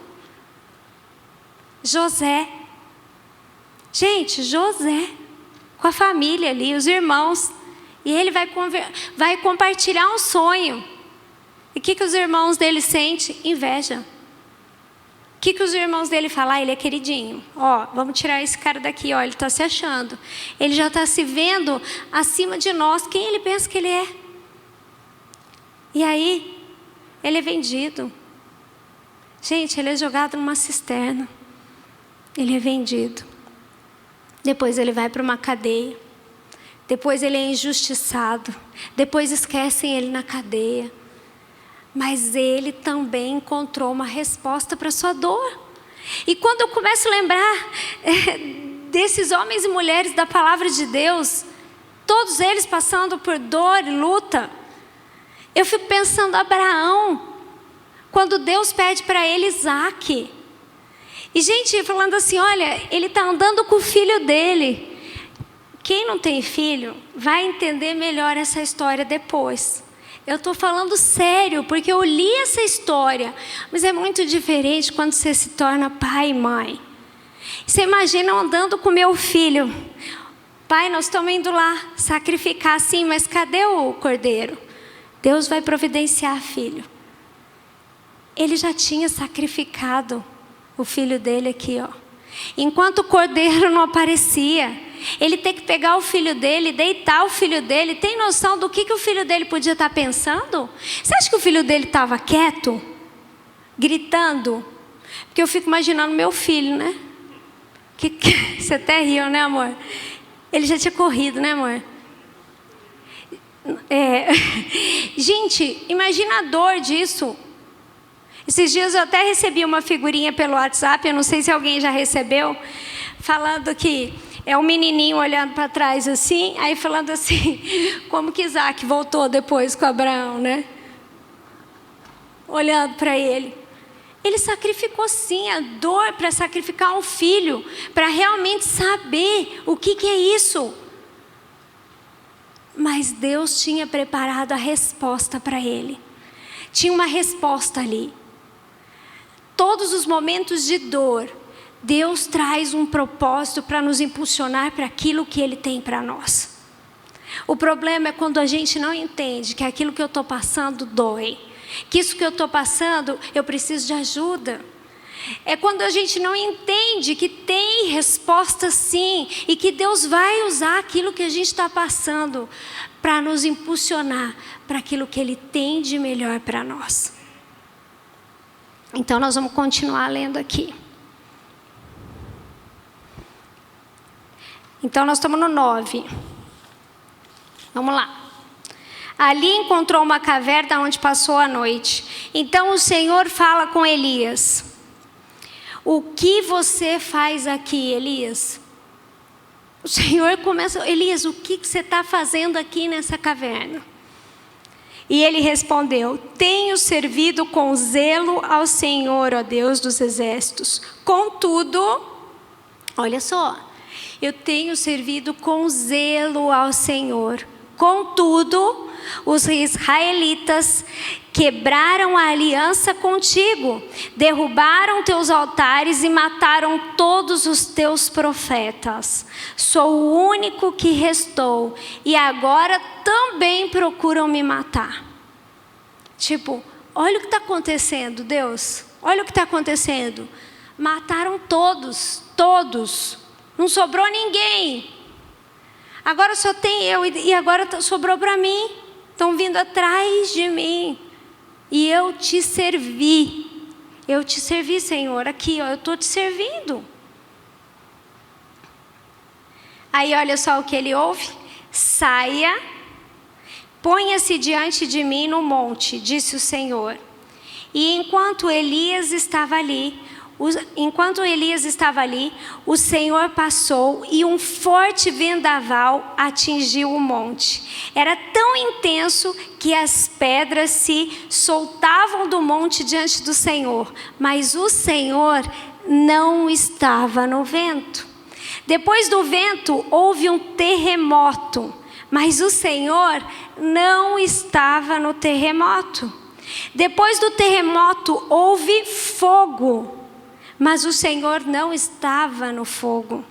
José. Gente, José, com a família ali, os irmãos. E ele vai compartilhar um sonho. E o que os irmãos dele sentem? Inveja. O que os irmãos dele falam? Ele é queridinho. Ó, vamos tirar esse cara daqui, ó, ele está se achando. Ele já está se vendo acima de nós. Quem ele pensa que ele é? E aí, ele é vendido. Gente, ele é jogado numa cisterna. Ele é vendido. Depois ele vai para uma cadeia. Depois ele é injustiçado. Depois esquecem ele na cadeia. Mas ele também encontrou uma resposta para a sua dor. E quando eu começo a lembrar desses homens e mulheres da palavra de Deus, todos eles passando por dor e luta, eu fico pensando, Abraão, quando Deus pede para ele Isaque. E gente, falando assim, olha, ele está andando com o filho dele. Quem não tem filho vai entender melhor essa história depois. Eu estou falando sério, porque eu li essa história, mas é muito diferente quando você se torna pai e mãe. Você imagina eu andando com meu filho. Pai, nós estamos indo lá sacrificar, sim, mas cadê o cordeiro? Deus vai providenciar, filho. Ele já tinha sacrificado o filho dele aqui, ó. Enquanto o cordeiro não aparecia, ele tem que pegar o filho dele, deitar o filho dele. Tem noção do que o filho dele podia estar pensando? Você acha que o filho dele estava quieto? Gritando? Porque eu fico imaginando meu filho, né? Você até riu, né, amor? Ele já tinha corrido, né, amor? Gente, imagina a dor disso. Esses dias eu até recebi uma figurinha pelo WhatsApp, eu não sei se alguém já recebeu, falando que é um menininho olhando para trás assim, aí falando assim, como que Isaac voltou depois com Abraão, né? Olhando para ele. Ele sacrificou sim a dor para sacrificar um filho, para realmente saber o que é isso. Mas Deus tinha preparado a resposta para ele. Tinha uma resposta ali. Todos os momentos de dor, Deus traz um propósito para nos impulsionar para aquilo que Ele tem para nós. O problema é quando a gente não entende que aquilo que eu estou passando dói. Que isso que eu estou passando, eu preciso de ajuda. É quando a gente não entende que tem resposta sim, e que Deus vai usar aquilo que a gente está passando para nos impulsionar para aquilo que Ele tem de melhor para nós. Então nós vamos continuar lendo aqui. Então nós estamos no 9. Vamos lá. Ali encontrou uma caverna onde passou a noite. Então o Senhor fala com Elias. O que você faz aqui, Elias? O Senhor começa, Elias, o que você está fazendo aqui nessa caverna? E ele respondeu, tenho servido com zelo ao Senhor, ó Deus dos exércitos. Contudo, olha só, eu tenho servido com zelo ao Senhor. Contudo, os israelitas quebraram a aliança contigo, derrubaram teus altares e mataram todos os teus profetas. Sou o único que restou e agora também procuram me matar. Tipo, olha o que está acontecendo, Deus. Olha o que está acontecendo. Mataram todos. Não sobrou ninguém. Agora só tem eu e agora sobrou para mim. Estão vindo atrás de mim. E eu te servi. Eu te servi, Senhor. Aqui, ó, eu estou te servindo. Aí olha só o que ele ouve. Saia, ponha-se diante de mim no monte, disse o Senhor. E enquanto Elias estava ali, o Senhor passou e um forte vendaval atingiu o monte. Era tão intenso que as pedras se soltavam do monte diante do Senhor, mas o Senhor não estava no vento. Depois do vento houve um terremoto, mas o Senhor não estava no terremoto. Depois do terremoto houve fogo, mas o Senhor não estava no fogo.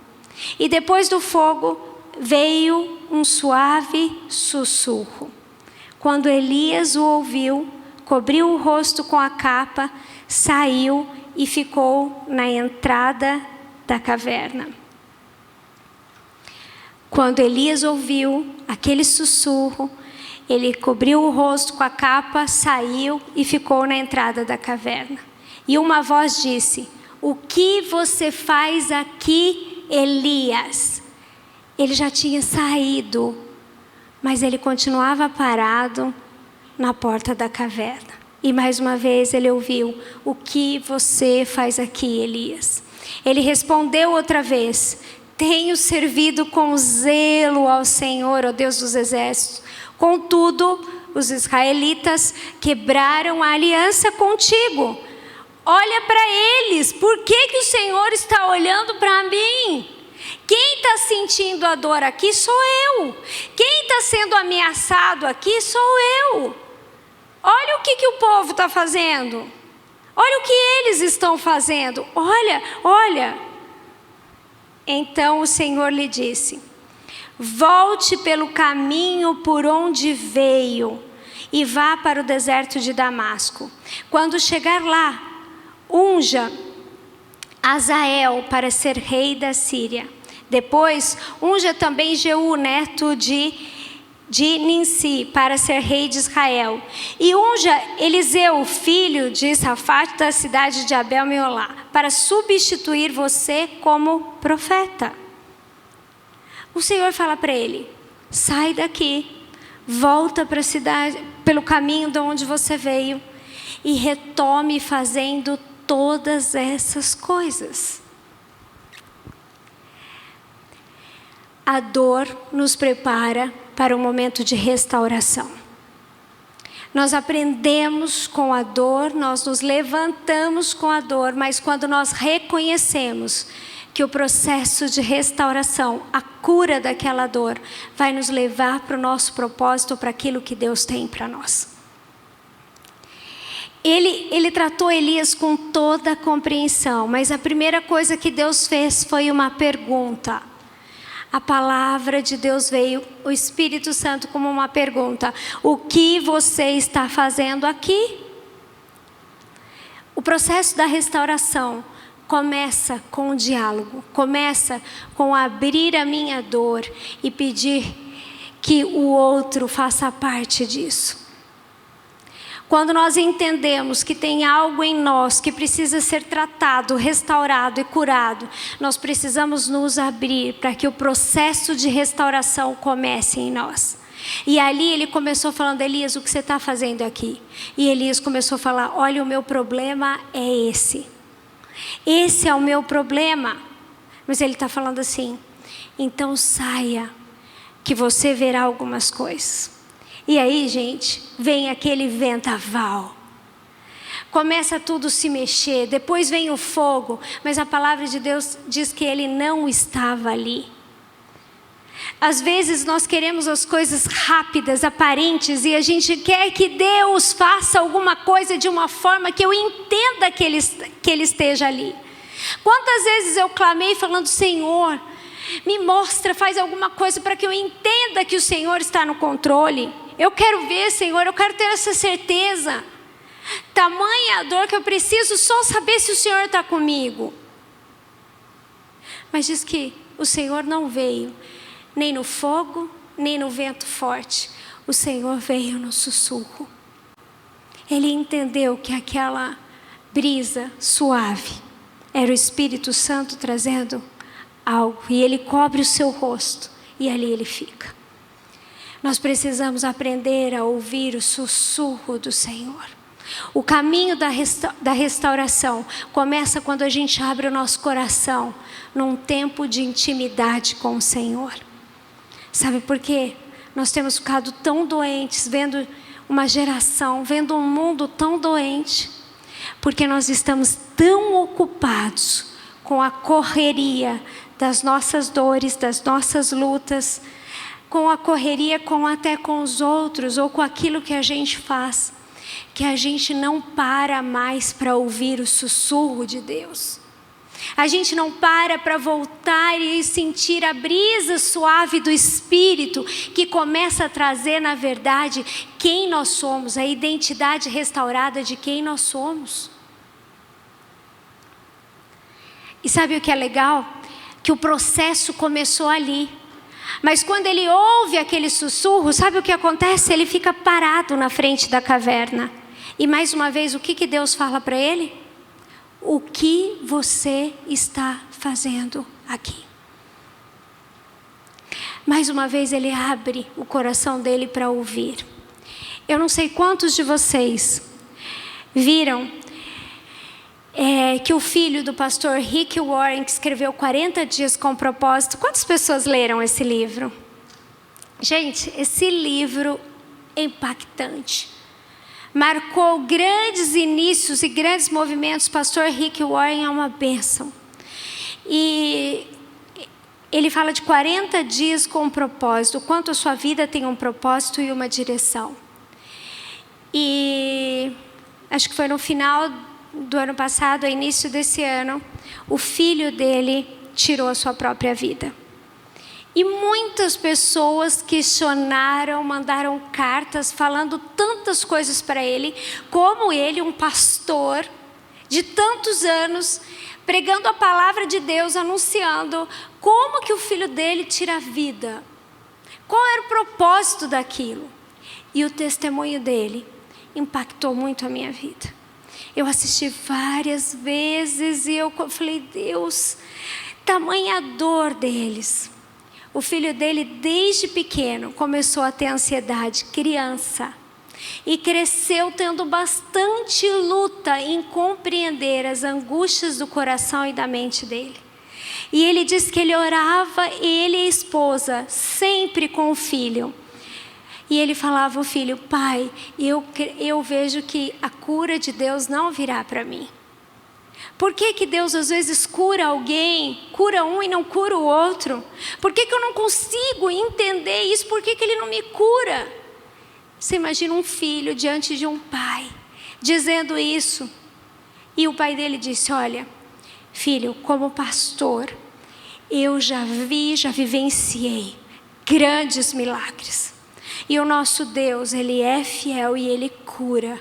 E depois do fogo veio um suave sussurro. Quando Elias o ouviu, cobriu o rosto com a capa, saiu e ficou na entrada da caverna. Quando Elias ouviu aquele sussurro, ele cobriu o rosto com a capa, saiu e ficou na entrada da caverna. E uma voz disse: o que você faz aqui, Elias? Ele já tinha saído, mas ele continuava parado na porta da caverna. E mais uma vez ele ouviu: o que você faz aqui, Elias? Ele respondeu outra vez: tenho servido com zelo ao Senhor, ó Deus dos exércitos. Contudo, os israelitas quebraram a aliança contigo. Olha para eles, por que o Senhor está olhando para mim? Quem está sentindo a dor aqui sou eu. Quem está sendo ameaçado aqui sou eu. Olha o que o povo está fazendo. Olha o que eles estão fazendo. Olha. Então o Senhor lhe disse: volte pelo caminho por onde veio e vá para o deserto de Damasco. Quando chegar lá, unja Azael para ser rei da Síria. Depois, unja também Jeú, neto de de Ninsi para ser rei de Israel. E unja Eliseu, filho de Safate, da cidade de Abel-Meolá, para substituir você como profeta. O Senhor fala para ele: sai daqui, volta para a cidade, pelo caminho de onde você veio, e retome fazendo todas essas coisas. A dor nos prepara para um momento de restauração. Nós aprendemos com a dor, nós nos levantamos com a dor, mas quando nós reconhecemos que o processo de restauração, a cura daquela dor, vai nos levar para o nosso propósito, para aquilo que Deus tem para nós. Ele tratou Elias com toda a compreensão, mas a primeira coisa que Deus fez foi uma pergunta. A palavra de Deus veio, o Espírito Santo, como uma pergunta: o que você está fazendo aqui? O processo da restauração começa com o diálogo, começa com abrir a minha dor e pedir que o outro faça parte disso. Quando nós entendemos que tem algo em nós que precisa ser tratado, restaurado e curado, nós precisamos nos abrir para que o processo de restauração comece em nós. E ali ele começou falando: Elias, o que você está fazendo aqui? E Elias começou a falar: olha, o meu problema é esse. Esse é o meu problema. Mas ele está falando assim: então saia, que você verá algumas coisas. E aí, gente, vem aquele vendaval. Começa tudo a se mexer, depois vem o fogo, mas a palavra de Deus diz que ele não estava ali. Às vezes nós queremos as coisas rápidas, aparentes, e a gente quer que Deus faça alguma coisa de uma forma que eu entenda que ele esteja ali. Quantas vezes eu clamei falando: Senhor, me mostra, faz alguma coisa para que eu entenda que o Senhor está no controle. Eu quero ver, Senhor, eu quero ter essa certeza. Tamanha a dor que eu preciso só saber se o Senhor está comigo. Mas diz que o Senhor não veio nem no fogo, nem no vento forte. O Senhor veio no sussurro. Ele entendeu que aquela brisa suave era o Espírito Santo trazendo algo. E ele cobre o seu rosto e ali ele fica. Nós precisamos aprender a ouvir o sussurro do Senhor. O caminho da restauração começa quando a gente abre o nosso coração num tempo de intimidade com o Senhor. Sabe por quê? Nós temos ficado tão doentes, vendo uma geração, vendo um mundo tão doente, porque nós estamos tão ocupados com a correria das nossas dores, das nossas lutas, com a correria até com os outros, ou com aquilo que a gente faz, que a gente não para mais para ouvir o sussurro de Deus. A gente não para voltar e sentir a brisa suave do Espírito, que começa a trazer, na verdade, quem nós somos, a identidade restaurada de quem nós somos. E sabe o que é legal? Que o processo começou ali. Mas quando ele ouve aquele sussurro, sabe o que acontece? Ele fica parado na frente da caverna. E mais uma vez, o que Deus fala para ele? O que você está fazendo aqui? Mais uma vez ele abre o coração dele para ouvir. Eu não sei quantos de vocês viram que o filho do pastor Rick Warren, que escreveu 40 Dias com Propósito, quantas pessoas leram esse livro? Gente, esse livro é impactante. Marcou grandes inícios e grandes movimentos. Pastor Rick Warren é uma bênção. E ele fala de 40 dias com um propósito, o quanto a sua vida tem um propósito e uma direção. E acho que foi no final do ano passado, ao início desse ano, o filho dele tirou a sua própria vida. E muitas pessoas questionaram, mandaram cartas falando tantas coisas para ele, como ele, um pastor de tantos anos, pregando a palavra de Deus, anunciando como que o filho dele tira a vida. qual era o propósito daquilo. E o testemunho dele impactou muito a minha vida. Eu assisti várias vezes e eu falei, Deus, tamanha dor deles. O filho dele, desde pequeno, começou a ter ansiedade, criança. E cresceu tendo bastante luta em compreender as angústias do coração e da mente dele. E ele disse que ele orava, ele e a esposa, sempre com o filho. E ele falava ao filho, pai, eu vejo que a cura de Deus não virá para mim. Por que Deus às vezes cura alguém, cura um e não cura o outro? Por que eu não consigo entender isso? Por que Ele não me cura? Você imagina um filho diante de um pai, dizendo isso. E o pai dele disse, olha, filho, como pastor, eu já vivenciei grandes milagres. E o nosso Deus, Ele é fiel e Ele cura.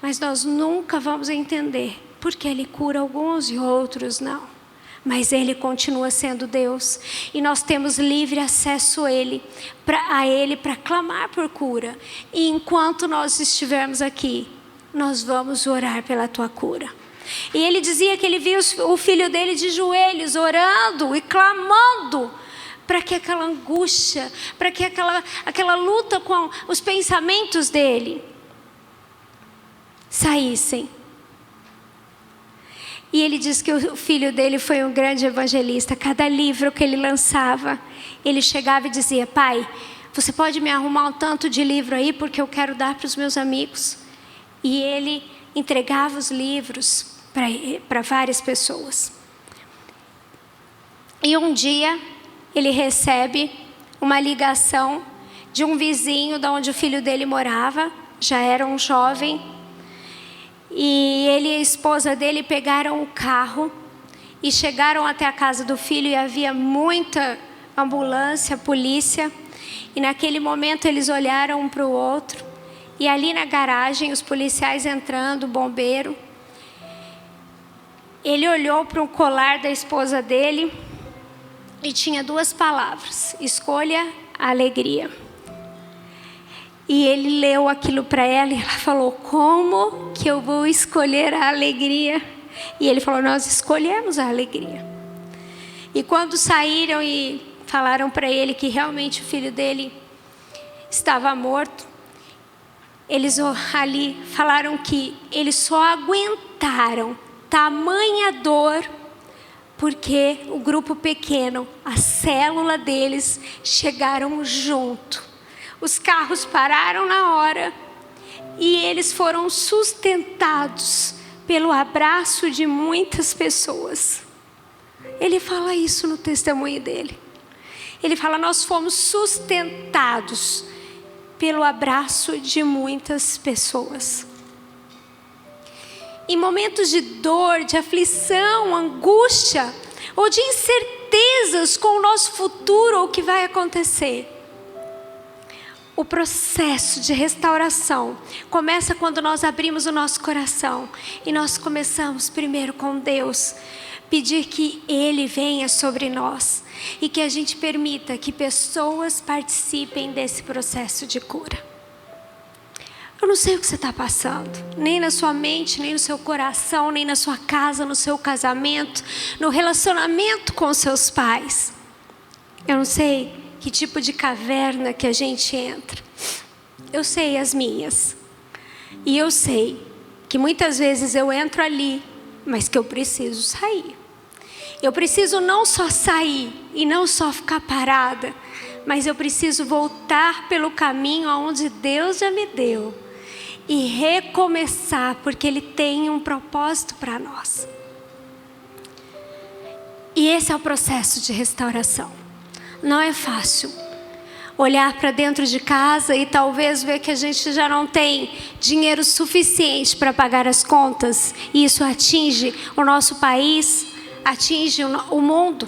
Mas nós nunca vamos entender porque Ele cura alguns e outros não. Mas Ele continua sendo Deus. E nós temos livre acesso a Ele para clamar por cura. E enquanto nós estivermos aqui, nós vamos orar pela tua cura. E ele dizia que ele via o filho dele de joelhos, orando e clamando, para que aquela angústia, para que aquela luta com os pensamentos dele saíssem. E ele diz que o filho dele foi um grande evangelista. Cada livro que ele lançava, ele chegava e dizia, pai, você pode me arrumar um tanto de livro aí, porque eu quero dar para os meus amigos. E ele entregava os livros para várias pessoas. E um dia ele recebe uma ligação de um vizinho de onde o filho dele morava, já era um jovem. E ele e a esposa dele pegaram o carro e chegaram até a casa do filho e havia muita ambulância, polícia. E naquele momento eles olharam um para o outro. E ali na garagem, os policiais entrando, o bombeiro. Ele olhou para o colar da esposa dele e tinha 2 palavras: escolha a alegria. E ele leu aquilo para ela e ela falou, como que eu vou escolher a alegria? E ele falou, nós escolhemos a alegria. E quando saíram e falaram para ele que realmente o filho dele estava morto, eles ali falaram que eles só aguentaram tamanha dor porque o grupo pequeno, a célula deles, chegaram junto. Os carros pararam na hora e eles foram sustentados pelo abraço de muitas pessoas. Ele fala isso no testemunho dele. Ele fala, nós fomos sustentados pelo abraço de muitas pessoas. Em momentos de dor, de aflição, angústia ou de incertezas com o nosso futuro ou o que vai acontecer, o processo de restauração começa quando nós abrimos o nosso coração e nós começamos primeiro com Deus, pedir que Ele venha sobre nós e que a gente permita que pessoas participem desse processo de cura. Eu não sei o que você está passando, nem na sua mente, nem no seu coração, nem na sua casa, no seu casamento, no relacionamento com seus pais. Eu não sei que tipo de caverna que a gente entra. Eu sei as minhas. E eu sei que muitas vezes eu entro ali, mas que eu preciso sair. Eu preciso não só sair e não só ficar parada, mas eu preciso voltar pelo caminho aonde Deus já me deu e recomeçar, porque Ele tem um propósito para nós. E esse é o processo de restauração. Não é fácil olhar para dentro de casa e talvez ver que a gente já não tem dinheiro suficiente para pagar as contas. E isso atinge o nosso país, atinge o mundo.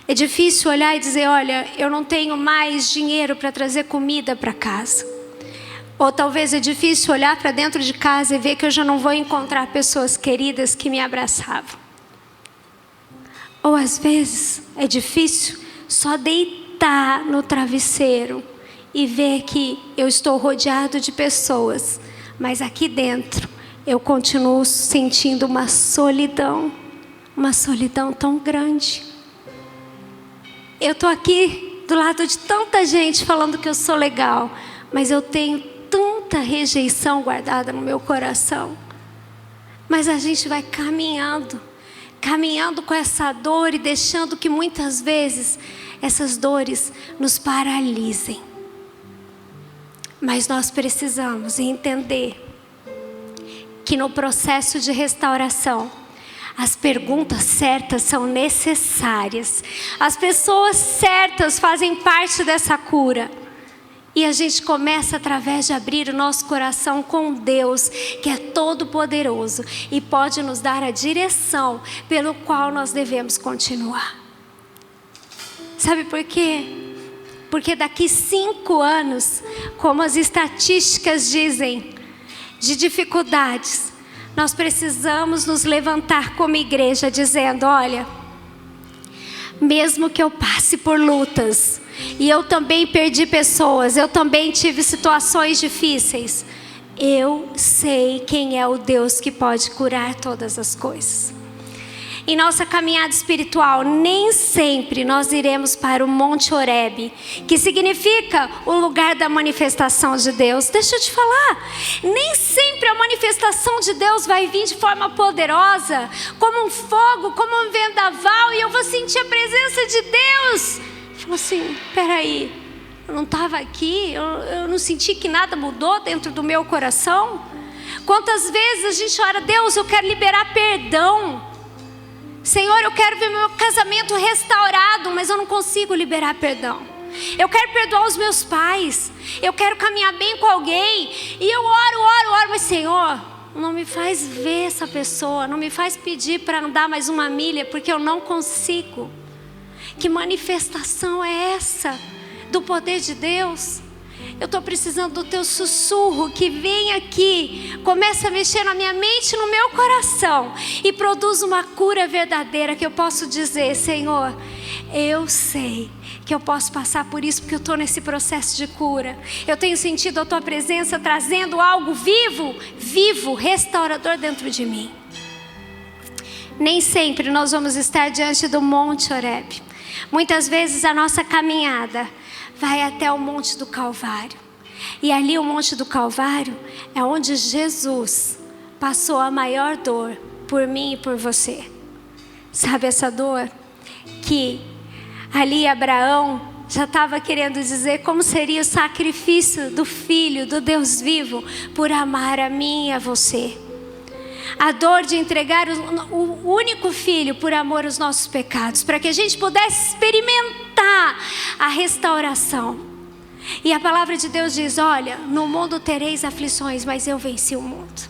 É difícil olhar e dizer, olha, eu não tenho mais dinheiro para trazer comida para casa. Ou talvez é difícil olhar para dentro de casa e ver que eu já não vou encontrar pessoas queridas que me abraçavam. Ou às vezes é difícil só deitar deitar no travesseiro e ver que eu estou rodeado de pessoas, mas aqui dentro eu continuo sentindo uma solidão tão grande. Eu estou aqui do lado de tanta gente falando que eu sou legal, mas eu tenho tanta rejeição guardada no meu coração. Mas a gente vai caminhando com essa dor e deixando que muitas vezes essas dores nos paralisem. Mas nós precisamos entender que no processo de restauração, as perguntas certas são necessárias. As pessoas certas fazem parte dessa cura. E a gente começa através de abrir o nosso coração com Deus, que é todo poderoso e pode nos dar a direção pelo qual nós devemos continuar. Sabe por quê? Porque daqui 5 anos, como as estatísticas dizem, de dificuldades, nós precisamos nos levantar como igreja dizendo: olha, mesmo que eu passe por lutas, e eu também perdi pessoas, eu também tive situações difíceis, eu sei quem é o Deus que pode curar todas as coisas. Em nossa caminhada espiritual, nem sempre nós iremos para o Monte Horebe, que significa o lugar da manifestação de Deus. Deixa eu te falar, nem sempre a manifestação de Deus vai vir de forma poderosa, como um fogo, como um vendaval, e eu vou sentir a presença de Deus. Falou assim, peraí, eu não estava aqui, eu não senti que nada mudou dentro do meu coração. Quantas vezes a gente ora: Deus, eu quero liberar perdão. Senhor, eu quero ver meu casamento restaurado, mas eu não consigo liberar perdão. Eu quero perdoar os meus pais, eu quero caminhar bem com alguém, e eu oro, mas Senhor, não me faz ver essa pessoa, não me faz pedir para andar mais uma milha, porque eu não consigo. Que manifestação é essa do poder de Deus? Eu estou precisando do teu sussurro, que vem aqui, começa a mexer na minha mente, no meu coração, e produz uma cura verdadeira, que eu posso dizer: Senhor, eu sei que eu posso passar por isso, porque eu estou nesse processo de cura. Eu tenho sentido a tua presença trazendo algo vivo, restaurador dentro de mim. Nem sempre nós vamos estar diante do Monte Horebe. Muitas vezes a nossa caminhada vai até o Monte do Calvário. E ali o Monte do Calvário é onde Jesus passou a maior dor por mim e por você. Sabe essa dor? Que ali Abraão já estava querendo dizer como seria o sacrifício do Filho, do Deus vivo, por amar a mim e a você. A dor de entregar o único Filho por amor aos nossos pecados, para que a gente pudesse experimentar a restauração. E a palavra de Deus diz: olha, no mundo tereis aflições, mas eu venci o mundo.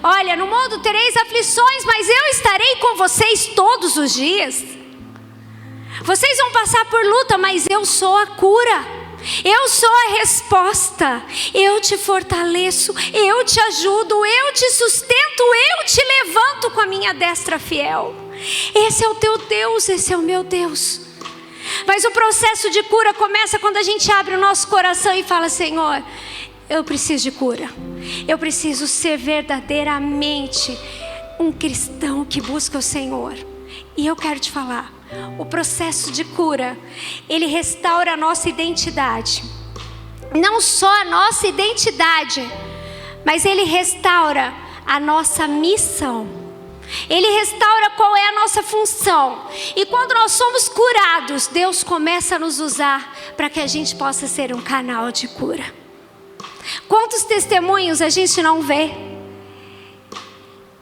Olha, no mundo tereis aflições, mas eu estarei com vocês todos os dias. Vocês vão passar por luta, mas eu sou a cura. Eu sou a resposta. Eu te fortaleço, eu te ajudo, eu te sustento, eu te levanto com a minha destra fiel. Esse é o teu Deus, esse é o meu Deus. Mas o processo de cura começa quando a gente abre o nosso coração e fala: Senhor, eu preciso de cura. Eu preciso ser verdadeiramente um cristão que busca o Senhor. E eu quero te falar, o processo de cura, ele restaura a nossa identidade. Não só a nossa identidade, mas ele restaura a nossa missão. Ele restaura qual é a nossa função. E quando nós somos curados, Deus começa a nos usar para que a gente possa ser um canal de cura. Quantos testemunhos a gente não vê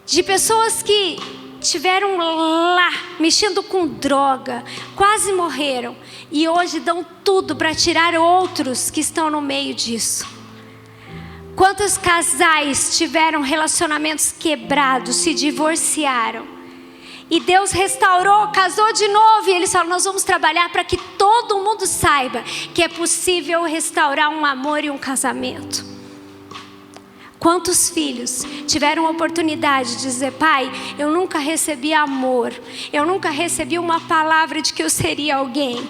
de pessoas que estiveram lá mexendo com droga, quase morreram, e hoje dão tudo para tirar outros que estão no meio disso. Quantos casais tiveram relacionamentos quebrados, se divorciaram, e Deus restaurou, casou de novo, e eles falaram: nós vamos trabalhar para que todo mundo saiba que é possível restaurar um amor e um casamento. Quantos filhos tiveram a oportunidade de dizer: pai, eu nunca recebi amor, eu nunca recebi uma palavra de que eu seria alguém,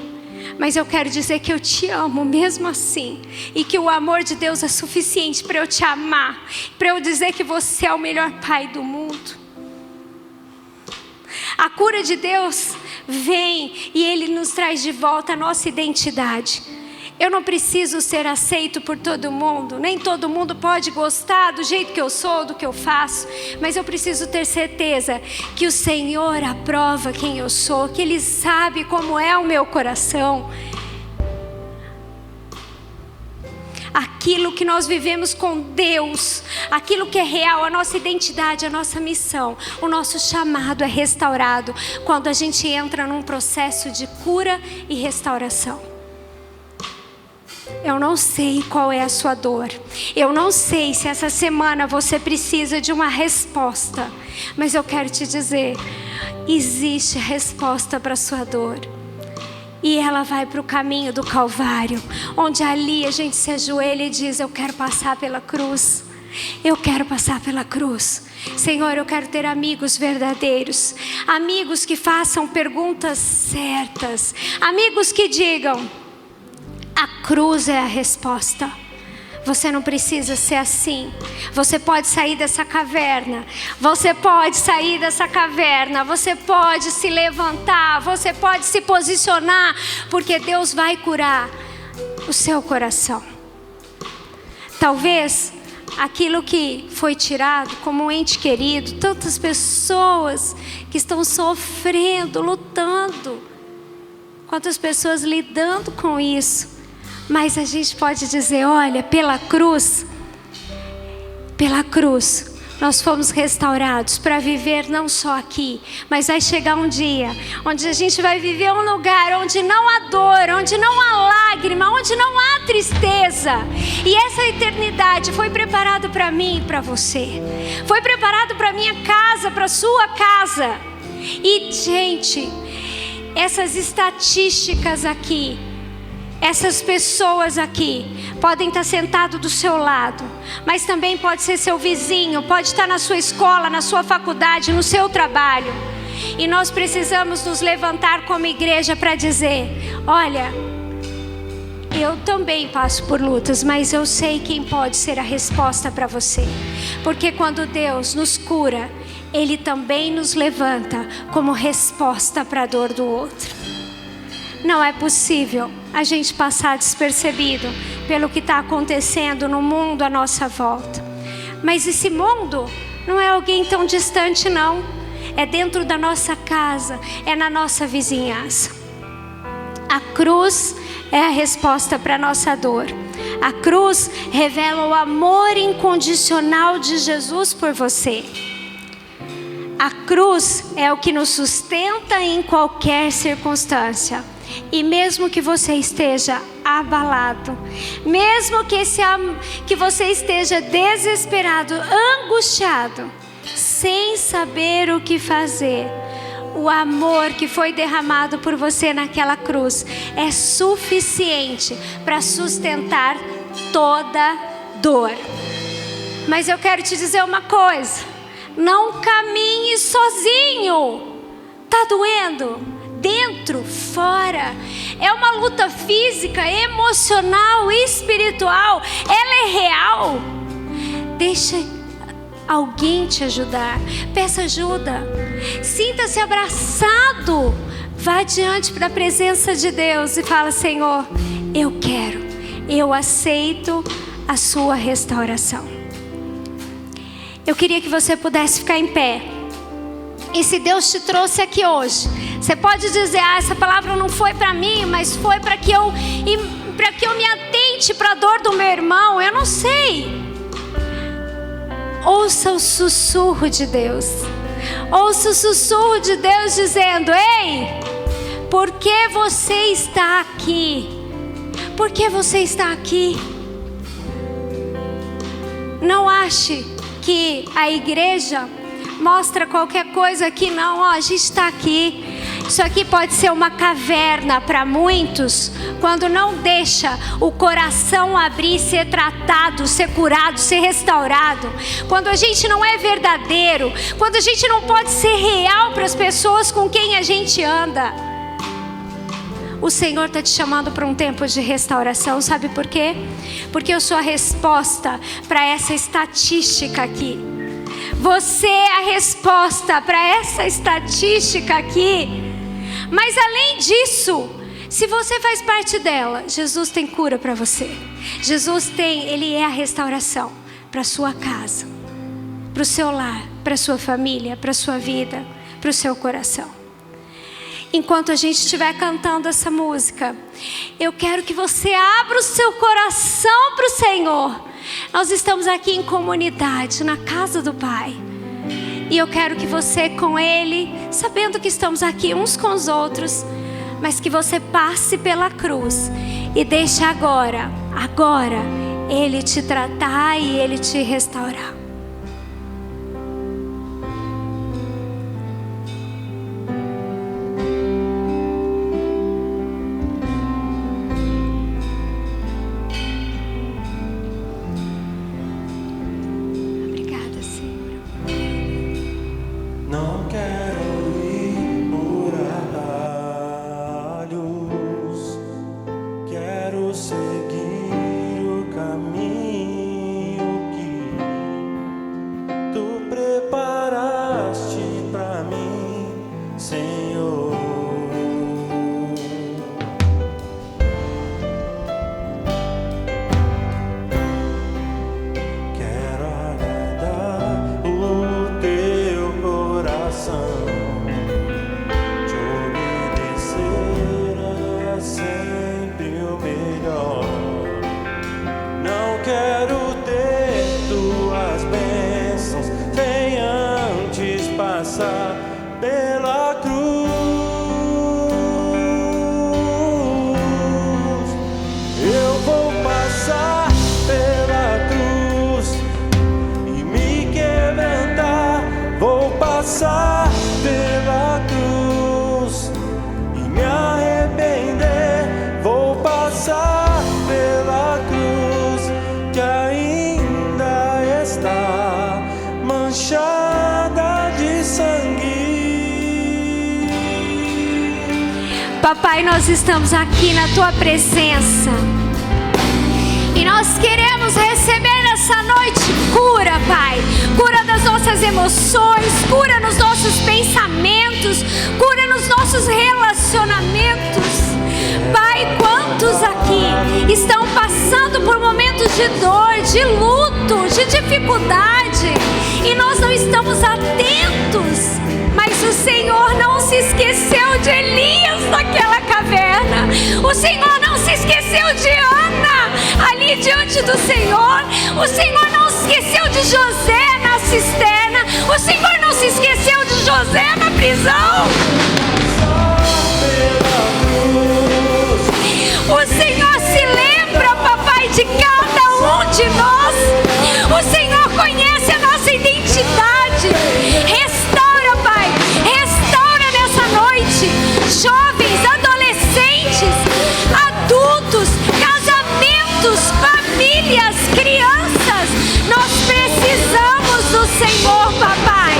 Mas eu quero dizer que eu te amo mesmo assim. E que o amor de Deus é suficiente para eu te amar. Para eu dizer que você é o melhor pai do mundo. A cura de Deus vem e Ele nos traz de volta a nossa identidade. Eu não preciso ser aceito por todo mundo. Nem todo mundo pode gostar do jeito que eu sou, do que eu faço. Mas eu preciso ter certeza que o Senhor aprova quem eu sou. Que Ele sabe como é o meu coração. Aquilo que nós vivemos com Deus, aquilo que é real, a nossa identidade, a nossa missão, o nosso chamado é restaurado quando a gente entra num processo de cura e restauração. Eu não sei qual é a sua dor. Eu não sei se essa semana você precisa de uma resposta. Mas eu quero te dizer, existe resposta para a sua dor. E ela vai para o caminho do Calvário, onde ali a gente se ajoelha e diz: eu quero passar pela cruz. Eu quero passar pela cruz. Senhor, eu quero ter amigos verdadeiros. Amigos que façam perguntas certas. Amigos que digam: a cruz é a resposta. Você não precisa ser assim. Você pode sair dessa caverna. Você pode sair dessa caverna. Você pode se levantar. Você pode se posicionar. Porque Deus vai curar o seu coração. Talvez aquilo que foi tirado como um ente querido. Tantas pessoas que estão sofrendo, lutando. Quantas pessoas lidando com isso. Mas a gente pode dizer: olha, pela cruz, nós fomos restaurados para viver não só aqui, mas vai chegar um dia onde a gente vai viver um lugar onde não há dor, onde não há lágrima, onde não há tristeza. E essa eternidade foi preparada para mim e para você. Foi preparado para minha casa, para sua casa. E gente, essas estatísticas aqui, essas pessoas aqui podem estar sentadas do seu lado, mas também pode ser seu vizinho, pode estar na sua escola, na sua faculdade, no seu trabalho. E nós precisamos nos levantar como igreja para dizer: olha, eu também passo por lutas, mas eu sei quem pode ser a resposta para você. Porque quando Deus nos cura, Ele também nos levanta como resposta para a dor do outro. Não é possível a gente passar despercebido pelo que está acontecendo no mundo à nossa volta. Mas esse mundo não é alguém tão distante, não. É dentro da nossa casa, é na nossa vizinhança. A cruz é a resposta para a nossa dor. A cruz revela o amor incondicional de Jesus por você. A cruz é o que nos sustenta em qualquer circunstância. E mesmo que você esteja abalado, mesmo que você esteja desesperado, angustiado, sem saber o que fazer, o amor que foi derramado por você naquela cruz é suficiente para sustentar toda dor. Mas eu quero te dizer uma coisa: não caminhe sozinho. Tá doendo? Dentro, fora, é uma luta física, emocional, espiritual, ela é real. Deixa alguém te ajudar, peça ajuda, sinta-se abraçado, vá diante da presença de Deus e fala: Senhor, eu aceito a sua restauração. Eu queria que você pudesse ficar em pé. E se Deus te trouxe aqui hoje, você pode dizer: essa palavra não foi para mim, mas foi para que eu me atente para a dor do meu irmão. Eu não sei. Ouça o sussurro de Deus. Ouça o sussurro de Deus dizendo: ei, por que você está aqui? Por que você está aqui? Não ache que a igreja mostra qualquer coisa aqui, não. A gente está aqui. Isso aqui pode ser uma caverna para muitos, quando não deixa o coração abrir, ser tratado, ser curado, ser restaurado. Quando a gente não é verdadeiro, quando a gente não pode ser real para as pessoas com quem a gente anda. O Senhor está te chamando para um tempo de restauração. Sabe por quê? Porque eu sou a resposta para essa estatística aqui. Você é a resposta para essa estatística aqui. Mas além disso, se você faz parte dela, Jesus tem cura para você. Ele é a restauração para a sua casa, para o seu lar, para a sua família, para a sua vida, para o seu coração. Enquanto a gente estiver cantando essa música, eu quero que você abra o seu coração para o Senhor. Nós estamos aqui em comunidade, na casa do Pai. E eu quero que você com Ele, sabendo que estamos aqui uns com os outros, mas que você passe pela cruz e deixe agora Ele te tratar e Ele te restaurar. Papai, nós estamos aqui na Tua presença e nós queremos receber nessa noite cura, Pai. Cura das nossas emoções, cura nos nossos pensamentos, cura nos nossos relacionamentos. Pai, quantos aqui estão passando por momentos de dor, de luto, de dificuldade e nós não estamos atentos. Mas o Senhor não se esqueceu de Elias naquela caverna. O Senhor não se esqueceu de Ana ali diante do Senhor. O Senhor não se esqueceu de José na cisterna. O Senhor não se esqueceu de José na prisão. O Senhor se lembra, papai, de cada um de nós. O Senhor conhece a nossa identidade. Restaura, Pai, restaura nessa noite. Jovens, adolescentes, adultos, casamentos, famílias, crianças. Nós precisamos do Senhor, papai.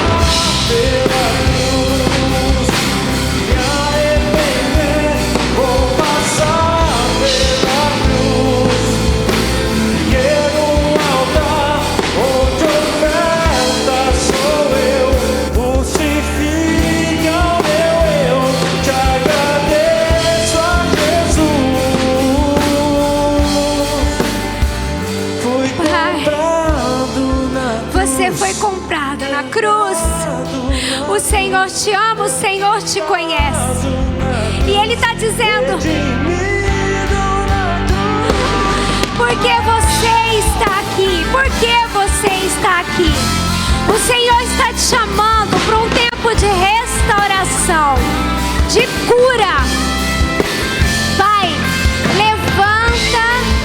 Foi comprado na cruz. O Senhor te ama, o Senhor te conhece. E Ele está dizendo: porque você está aqui, porque você está aqui. O Senhor está te chamando para um tempo de restauração, de cura. Pai, levanta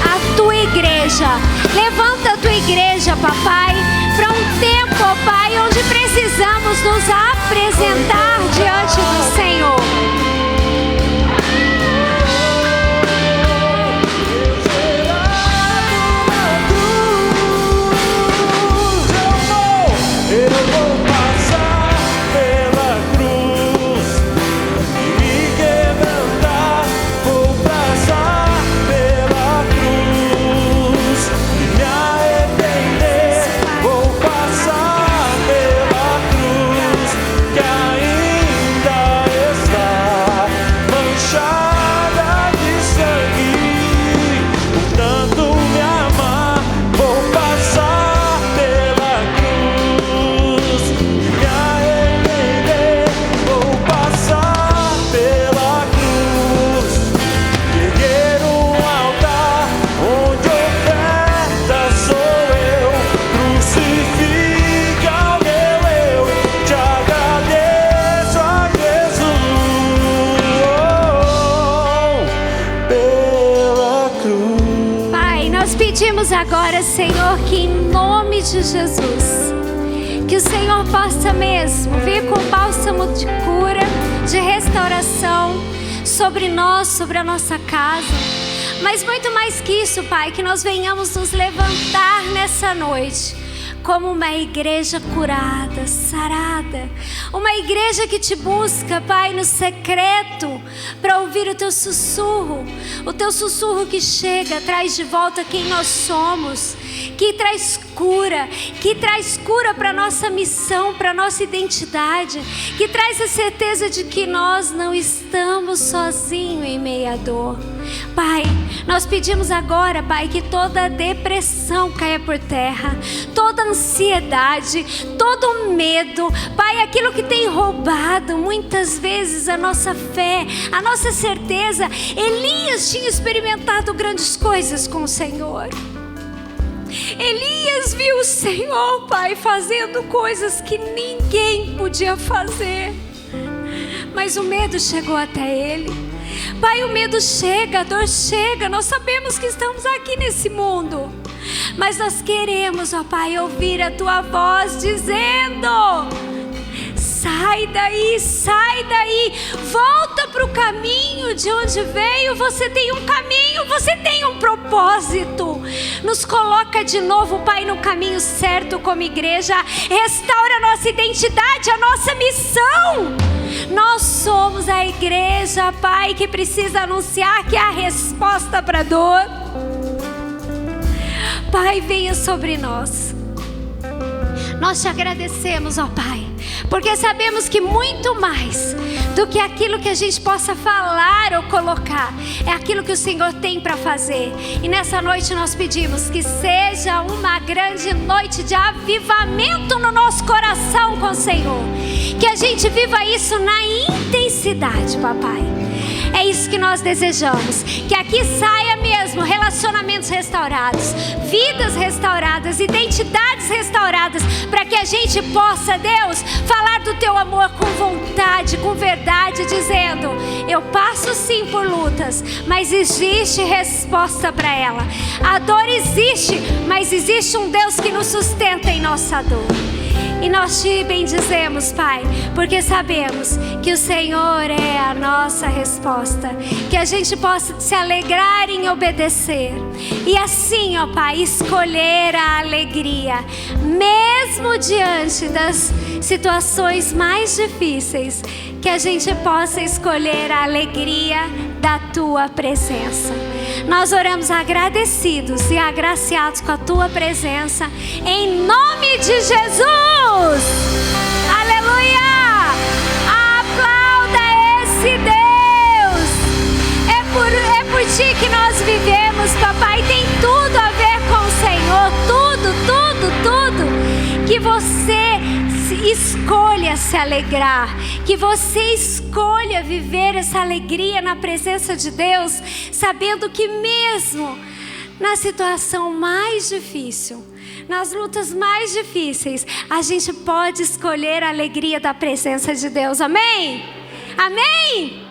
a tua igreja. Levanta a tua igreja, papai, para um tempo, ó Pai, onde precisamos nos apresentar diante do Senhor.
Eu vou passar pela cruz e me quebrantar.
agora, Senhor, que em nome de Jesus, que o Senhor possa mesmo vir com bálsamo de cura, de restauração sobre nós, sobre a nossa casa. Mas muito mais que isso, Pai, que nós venhamos nos levantar nessa noite como uma igreja curada, sarada. Uma igreja que te busca, Pai, no secreto, para ouvir o teu sussurro. O teu sussurro que chega, traz de volta quem nós somos. Que traz cura para a nossa missão, para a nossa identidade. Que traz a certeza de que nós não estamos sozinhos em meio à dor. Pai, nós pedimos agora, Pai, que toda depressão caia por terra, toda ansiedade, todo medo, Pai, aquilo que tem roubado muitas vezes a nossa fé, a nossa certeza. Elias tinha experimentado grandes coisas com o Senhor. Elias viu o Senhor, Pai, fazendo coisas que ninguém podia fazer, mas o medo chegou até ele. Pai, o medo chega, a dor chega. Nós sabemos que estamos aqui nesse mundo, mas nós queremos, ó Pai, ouvir a Tua voz dizendo: sai daí, volta para o caminho de onde veio. Você tem um caminho, você tem um propósito. Nos coloca de novo, Pai, no caminho certo como igreja. Restaura a nossa identidade, a nossa missão. Nós somos a igreja, Pai, que precisa anunciar que é a resposta para a dor. Pai, venha sobre nós. Nós te agradecemos, ó Pai, porque sabemos que muito mais do que aquilo que a gente possa falar ou colocar, é aquilo que o Senhor tem para fazer. E nessa noite nós pedimos que seja uma grande noite de avivamento no nosso coração com o Senhor. Que a gente viva isso na intensidade, papai. É isso que nós desejamos. Que aqui saia mesmo relacionamentos restaurados, vidas restauradas, identidades restauradas, para que a gente possa, Deus, falar do Teu amor com vontade, com verdade, dizendo: eu passo sim por lutas, mas existe resposta para ela. A dor existe, mas existe um Deus que nos sustenta em nossa dor. E nós te bendizemos, Pai, porque sabemos que o Senhor é a nossa resposta. Que a gente possa se alegrar em obedecer. E assim, ó Pai, escolher a alegria, mesmo diante das situações mais difíceis. Que a gente possa escolher a alegria da Tua presença. Nós oramos agradecidos e agraciados com a Tua presença, em nome de Jesus. Aleluia! Aplauda esse Deus. É por Ti que nós vivemos, papai. Tem tudo a ver com o Senhor. Tudo. Que você escolha se alegrar, que você escolha viver essa alegria na presença de Deus, sabendo que mesmo na situação mais difícil, nas lutas mais difíceis, a gente pode escolher a alegria da presença de Deus. Amém? Amém?